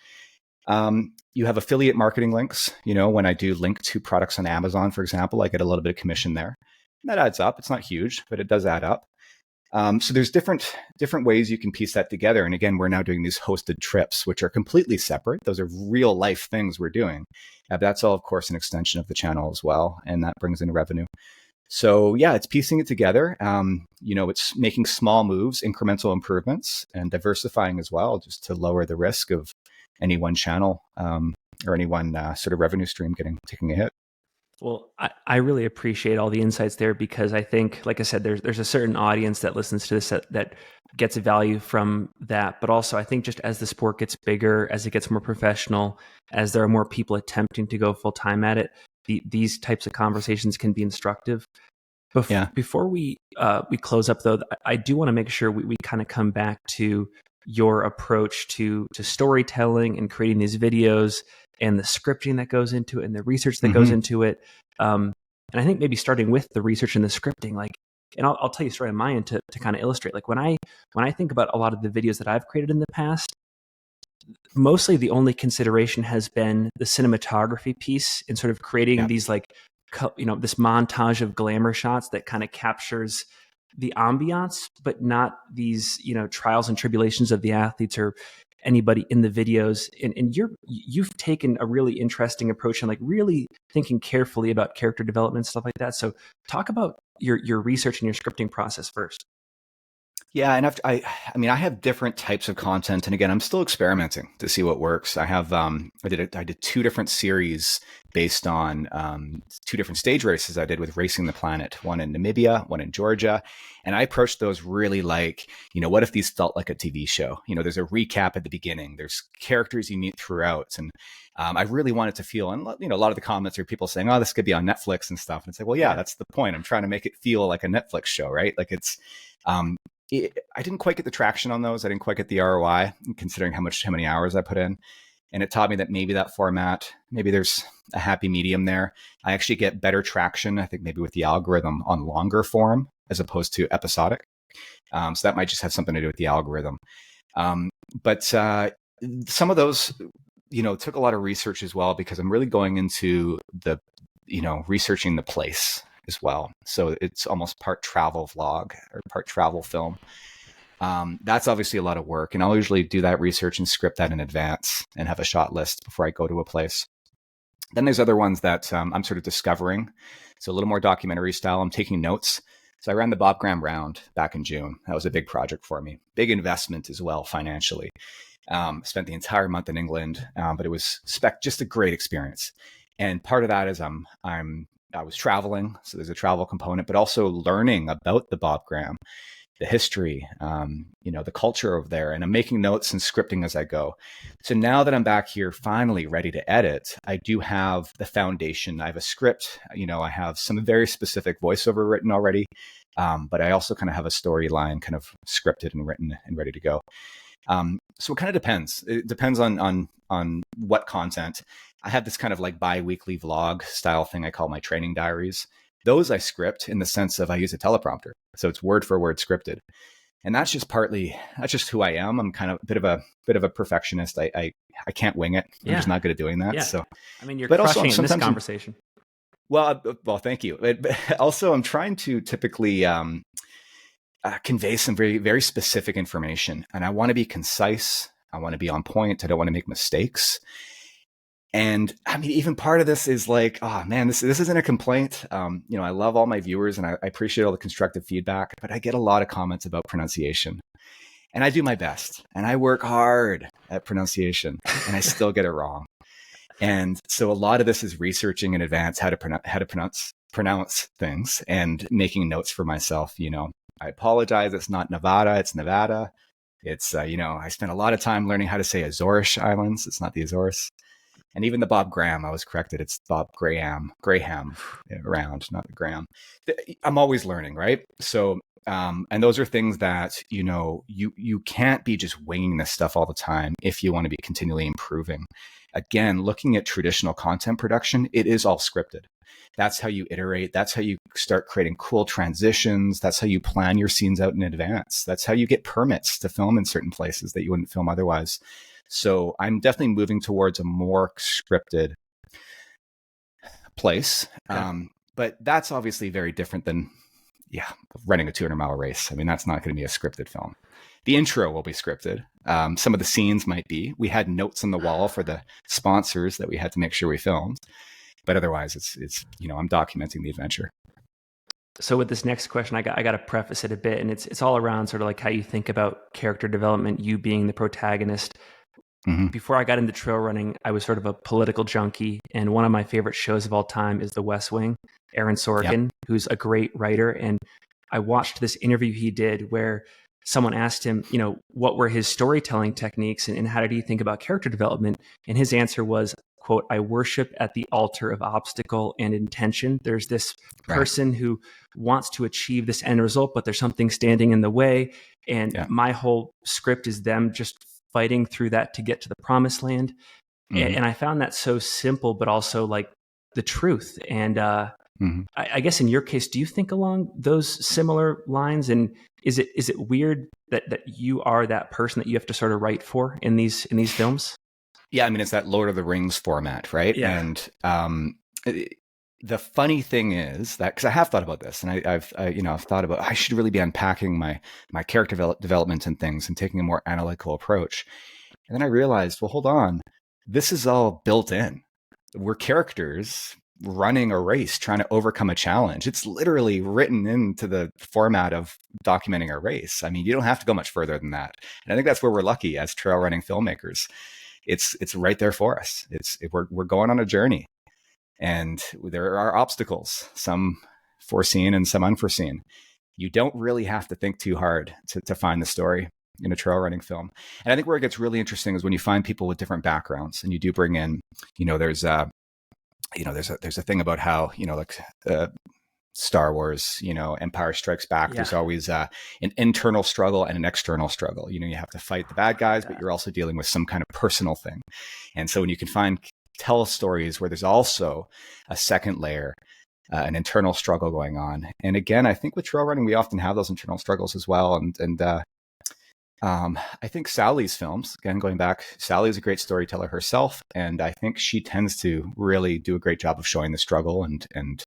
You have affiliate marketing links. When I do link to products on Amazon, for example, I get a little bit of commission there. And that adds up. It's not huge, but it does add up. So there's different ways you can piece that together. And again, we're now doing these hosted trips, which are completely separate. Those are real life things we're doing. That's all, of course, an extension of the channel as well. And that brings in revenue. So yeah, it's piecing it together. It's making small moves, incremental improvements, and diversifying as well, just to lower the risk of any one channel or any one sort of revenue stream taking a hit. Well, I really appreciate all the insights there, because I think, like I said, there's a certain audience that listens to this that gets value from that. But also, I think just as the sport gets bigger, as it gets more professional, as there are more people attempting to go full time at it, these types of conversations can be instructive. Before we close up, though, I do want to make sure we kind of come back to your approach to storytelling and creating these videos, and the scripting that goes into it, and the research that goes into it. And I think maybe starting with the research and the scripting, and I'll tell you a story on my end to kind of illustrate. Like when I think about a lot of the videos that I've created in the past, mostly the only consideration has been the cinematography piece and sort of creating these this montage of glamour shots that kind of captures the ambiance, but not these, trials and tribulations of the athletes or anybody in the videos. And you've taken a really interesting approach and really thinking carefully about character development, stuff like that. So talk about your research and your scripting process first. Yeah, and I have different types of content, and again, I'm still experimenting to see what works. I have I did 2 different series based on 2 different stage races I did with Racing the Planet, one in Namibia, one in Georgia, and I approached those really what if these felt like a TV show? There's a recap at the beginning, there's characters you meet throughout, and I really wanted to feel, and a lot of the comments are people saying, "Oh, this could be on Netflix" and stuff, and it's like, well, yeah, that's the point. I'm trying to make it feel like a Netflix show, right? Like it's. I didn't quite get the traction on those. I didn't quite get the ROI, considering how many hours I put in. And it taught me that maybe that format, maybe there's a happy medium there. I actually get better traction, I think, maybe with the algorithm on longer form as opposed to episodic. So that might just have something to do with the algorithm. But some of those, took a lot of research as well, because I'm really going into the, researching the place as well. So it's almost part travel vlog or part travel film. That's obviously a lot of work, and I'll usually do that research and script that in advance and have a shot list before I go to a place. Then there's other ones that I'm sort of discovering. So a little more documentary style. I'm taking notes. So I ran the Bob Graham Round back in June. That was a big project for me. Big investment as well financially. Spent the entire month in England, but it was just a great experience. And part of that is I was traveling, so there's a travel component, but also learning about the Bob Graham, the history, the culture over there. And I'm making notes and scripting as I go. So now that I'm back here, finally ready to edit, I do have the foundation. I have a script, I have some very specific voiceover written already. But I also kind of have a storyline kind of scripted and written and ready to go. So it kind of depends. It depends on what content. I have this kind of like bi-weekly vlog style thing I call my training diaries. Those I script in the sense of I use a teleprompter. So it's word for word scripted. And that's just who I am. I'm kind of a bit of a perfectionist. I can't wing it. I'm just not good at doing that. Yeah. So, I mean, you're crushing it in this conversation. Well, thank you. But also I'm trying to typically convey some very, very specific information. And I want to be concise. I want to be on point. I don't want to make mistakes. And I mean, even part of this is like, oh man, this isn't a complaint. I love all my viewers and I appreciate all the constructive feedback, but I get a lot of comments about pronunciation. And I do my best and I work hard at pronunciation and I still get it wrong. And so a lot of this is researching in advance how to pronounce things and making notes for myself. I apologize. It's not Nevada. It's Nevada. It's, I spent a lot of time learning how to say Azores Islands. It's not the Azores. And even the Bob Graham, I was corrected. It's Bob Graham around, not Graham. I'm always learning, right? So, and those are things that, you can't be just winging this stuff all the time if you want to be continually improving. Again, looking at traditional content production, it is all scripted. That's how you iterate. That's how you start creating cool transitions. That's how you plan your scenes out in advance. That's how you get permits to film in certain places that you wouldn't film otherwise. So I'm definitely moving towards a more scripted place. Okay. But that's obviously very different than, running a 200-mile race. I mean, that's not going to be a scripted film. The intro will be scripted. Some of the scenes might be. We had notes on the wall for the sponsors that we had to make sure we filmed. But otherwise, it's I'm documenting the adventure. So with this next question, I got to preface it a bit, and it's all around sort of like how you think about character development, you being the protagonist. Mm-hmm. Before I got into trail running, I was sort of a political junkie, and one of my favorite shows of all time is The West Wing. Aaron Sorkin, who's a great writer, and I watched this interview he did where someone asked him, what were his storytelling techniques and how did he think about character development? And his answer was, quote, "I worship at the altar of obstacle and intention." There's this person who wants to achieve this end result, but there's something standing in the way. And my whole script is them just fighting through that to get to the promised land. Mm-hmm. And I found that so simple, but also like the truth. And I guess in your case, do you think along those similar lines? And is it weird that you are that person that you have to sort of write for in these films? Yeah, I mean, it's that Lord of the Rings format, right? Yeah. And the funny thing is that, because I have thought about this, and I've thought about I should really be unpacking my character development and things and taking a more analytical approach. And then I realized, well, hold on, this is all built in. We're characters running a race, trying to overcome a challenge. It's literally written into the format of documenting a race. I mean, you don't have to go much further than that. And I think that's where we're lucky as trail running filmmakers. It's right there for us. We're going on a journey, and there are obstacles, some foreseen and some unforeseen. You don't really have to think too hard to find the story in a trail running film. And I think where it gets really interesting is when you find people with different backgrounds, and you do bring in, there's a thing about how, Star Wars, Empire Strikes Back. Yeah. There's always an internal struggle and an external struggle. You have to fight the bad guys, but you're also dealing with some kind of personal thing. And so when you can tell stories where there's also a second layer, an internal struggle going on. And again, I think with trail running, we often have those internal struggles as well. I think Sally's films, again, going back, Sally is a great storyteller herself. And I think she tends to really do a great job of showing the struggle. And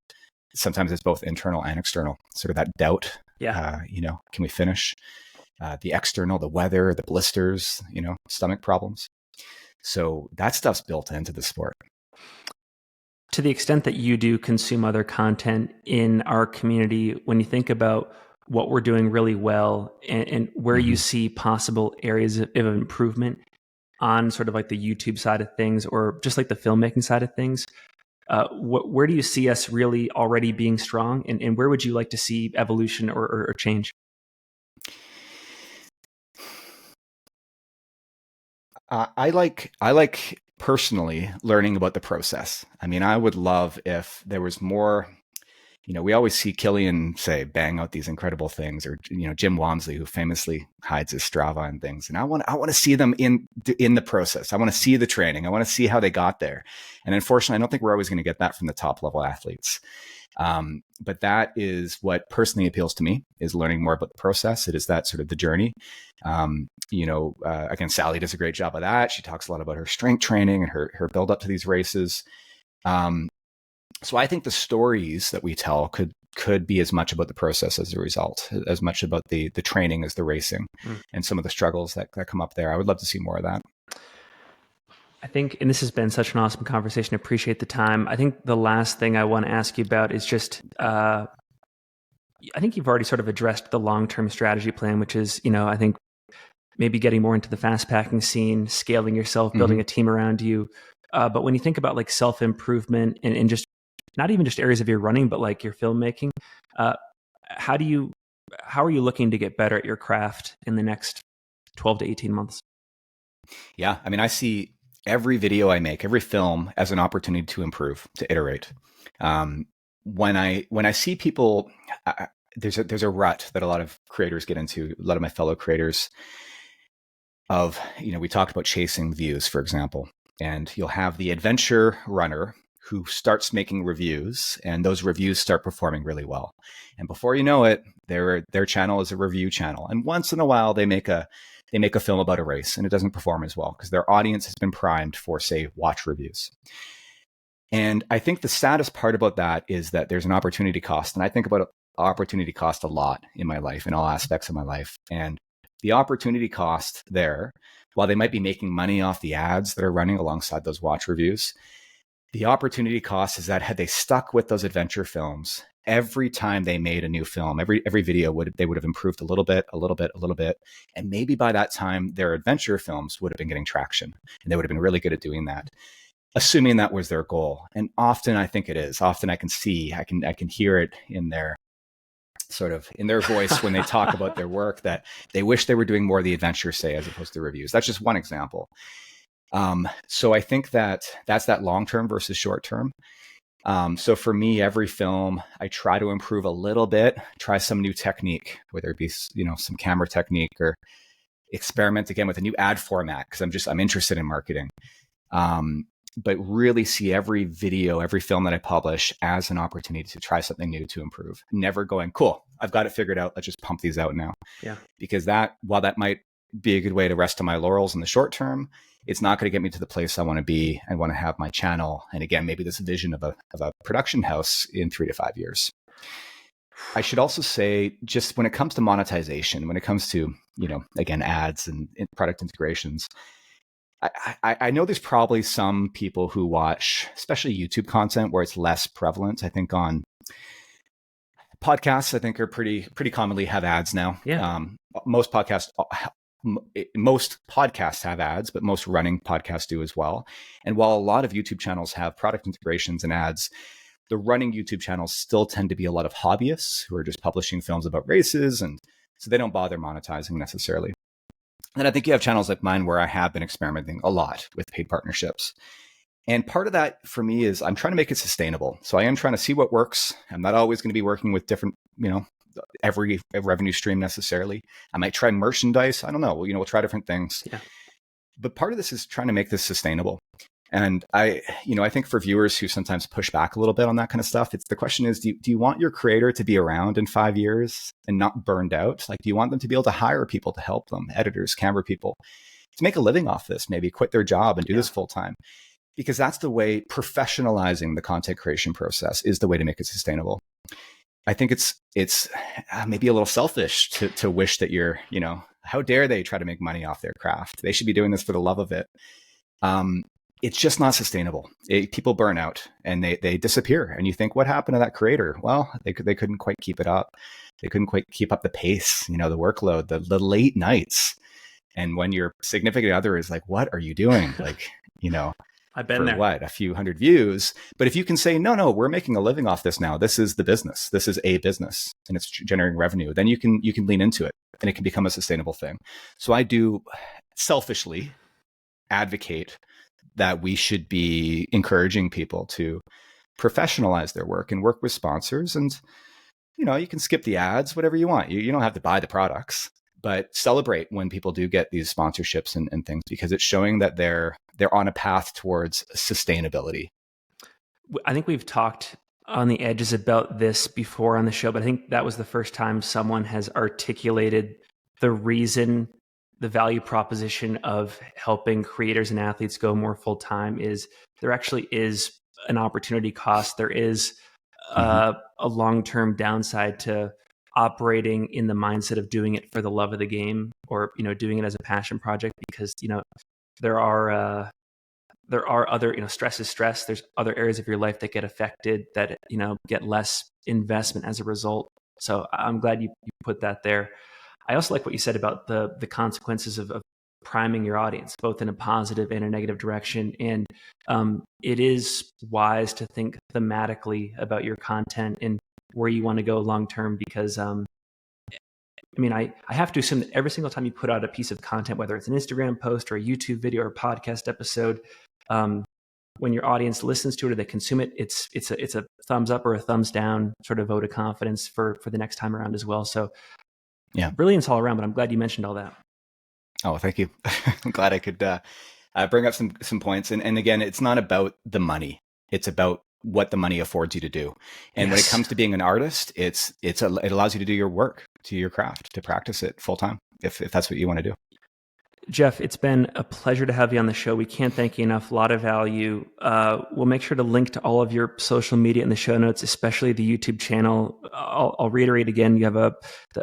sometimes it's both internal and external, sort of that doubt. Yeah. Can we finish? The external, the weather, the blisters, stomach problems. So that stuff's built into the sport. To the extent that you do consume other content in our community, when you think about what we're doing really well and where you see possible areas of improvement on sort of like the YouTube side of things or just like the filmmaking side of things, where do you see us really already being strong, and where would you like to see evolution or change? I like personally learning about the process. I mean, I would love if there was more. We always see Killian say bang out these incredible things, or Jim Walmsley, who famously hides his Strava and things. And I want to see them in the process. I want to see the training. I want to see how they got there. And unfortunately, I don't think we're always going to get that from the top level athletes. But that is what personally appeals to me, is learning more about the process. It is that sort of the journey. Again, Sally does a great job of that. She talks a lot about her strength training and her build up to these races. So I think the stories that we tell could be as much about the process as a result, as much about the training as the racing and some of the struggles that come up there. I would love to see more of that. I think, and this has been such an awesome conversation. I appreciate the time. I think the last thing I want to ask you about is just, I think you've already sort of addressed the long-term strategy plan, which is, I think maybe getting more into the fast packing scene, scaling yourself, building a team around you. But when you think about like self-improvement and just not even just areas of your running, but like your filmmaking, how are you looking to get better at your craft in the next 12 to 18 months? Yeah. I mean, I see every video I make, every film as an opportunity to improve, to iterate. When I see people, there's a rut that a lot of creators get into, a lot of my fellow creators of, we talked about chasing views, for example, and you'll have the adventure runner who starts making reviews, and those reviews start performing really well. And before you know it, their channel is a review channel. And once in a while they make a film about a race and it doesn't perform as well because their audience has been primed for, say, watch reviews. And I think the saddest part about that is that there's an opportunity cost. And I think about opportunity cost a lot in my life, in all aspects of my life. And the opportunity cost there, while they might be making money off the ads that are running alongside those watch reviews, the opportunity cost is that had they stuck with those adventure films, every time they made a new film, every video they would have improved a little bit. And maybe by that time, their adventure films would have been getting traction and they would have been really good at doing that, assuming that was their goal. And often I think it is. Often I can hear it in their voice when they talk about their work that they wish they were doing more of the adventure, say, as opposed to reviews. That's just one example. So I think that's that long-term versus short-term. So for me, every film, I try to improve a little bit, try some new technique, whether it be, some camera technique or experiment again with a new ad format, because I'm interested in marketing. But really see every video, every film that I publish as an opportunity to try something new to improve. Never going, cool, I've got it figured out, let's just pump these out now. Yeah. Because while that might be a good way to rest on my laurels in the short term, it's not going to get me to the place I want to be and want to have my channel. And again, maybe this vision of a production house in 3 to 5 years. I should also say, just when it comes to monetization, when it comes to, again, ads and product integrations, I know there's probably some people who watch, especially YouTube content, where it's less prevalent. I think on podcasts, I think are pretty commonly have ads now. Yeah. Most podcasts have ads, but most running podcasts do as well. And while a lot of YouTube channels have product integrations and ads, the running YouTube channels still tend to be a lot of hobbyists who are just publishing films about races, and so they don't bother monetizing necessarily. And I think you have channels like mine where I have been experimenting a lot with paid partnerships. And part of that for me is I'm trying to make it sustainable. So I am trying to see what works. I'm not always going to be working with different, every revenue stream necessarily. I might try merchandise. I don't know. We'll try different things. Yeah. But part of this is trying to make this sustainable. And I think for viewers who sometimes push back a little bit on that kind of stuff, the question is, do you want your creator to be around in 5 years and not burned out? Like, do you want them to be able to hire people to help them, editors, camera people, to make a living off this, maybe quit their job and do this full time? Because that's the way. Professionalizing the content creation process is the way to make it sustainable. I think it's maybe a little selfish to wish that how dare they try to make money off their craft? They should be doing this for the love of it. It's just not sustainable. People burn out and they disappear. And you think, what happened to that creator? Well, they couldn't quite keep it up. They couldn't quite keep up the pace, the workload, the late nights. And when your significant other is like, what are you doing? Like, I've been for there. what, a few hundred views. But if you can say, no, we're making a living off this now. This is the business. This is a business and it's generating revenue. Then you can lean into it and it can become a sustainable thing. So I do selfishly advocate that we should be encouraging people to professionalize their work and work with sponsors. And, you can skip the ads, whatever you want. You don't have to buy the products, but celebrate when people do get these sponsorships and things, because it's showing that they're on a path towards sustainability. I think we've talked on the edges about this before on the show, but I think that was the first time someone has articulated the reason, the value proposition of helping creators and athletes go more full time is there actually is an opportunity cost. There is a long-term downside to operating in the mindset of doing it for the love of the game, or doing it as a passion project, because there are other, stress is stress. There's other areas of your life that get affected, that get less investment as a result. So I'm glad you put that there. I also like what you said about the consequences of priming your audience, both in a positive and a negative direction. And it is wise to think thematically about your content and where you want to go long term, because I have to assume that every single time you put out a piece of content, whether it's an Instagram post or a YouTube video or a podcast episode, when your audience listens to it or they consume it, it's a thumbs up or a thumbs down sort of vote of confidence for the next time around as well. So yeah, brilliance all around, but I'm glad you mentioned all that. Oh, thank you. I'm glad I could bring up some points. And again, it's not about the money. It's about what the money affords you to do. And when it comes to being an artist, it allows you to do your work, to your craft, to practice it full time, if that's what you want to do. Jeff, it's been a pleasure to have you on the show. We can't thank you enough. A lot of value. We'll make sure to link to all of your social media in the show notes, especially the YouTube channel. I'll reiterate again, you have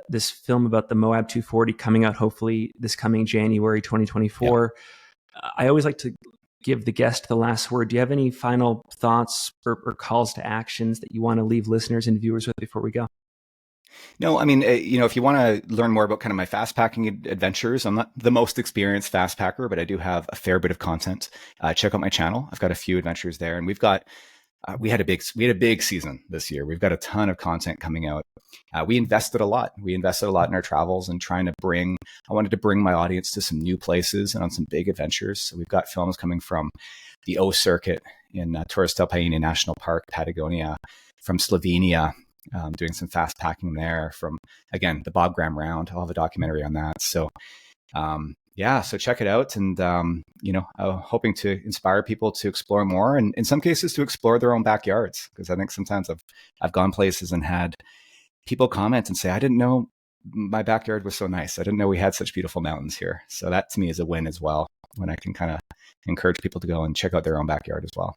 this film about the Moab 240 coming out hopefully this coming January 2024. Yep. I always like to give the guest the last word. Do you have any final thoughts or calls to actions that you want to leave listeners and viewers with before we go? No, if you want to learn more about kind of my fast packing adventures, I'm not the most experienced fast packer, but I do have a fair bit of content. Check out my channel. I've got a few adventures there, and we had a big season this year. We've got a ton of content coming out. We invested a lot. in our travels and I wanted to bring my audience to some new places and on some big adventures. So we've got films coming from the O Circuit in Torres del Paine National Park, Patagonia, from Slovenia, doing some fast packing there, from, again, the Bob Graham Round. I'll have a documentary on that. So, so check it out. And, hoping to inspire people to explore more, and in some cases to explore their own backyards. Because I think sometimes I've gone places and had people comment and say, I didn't know my backyard was so nice. I didn't know we had such beautiful mountains here. So that to me is a win as well, when I can kind of encourage people to go and check out their own backyard as well.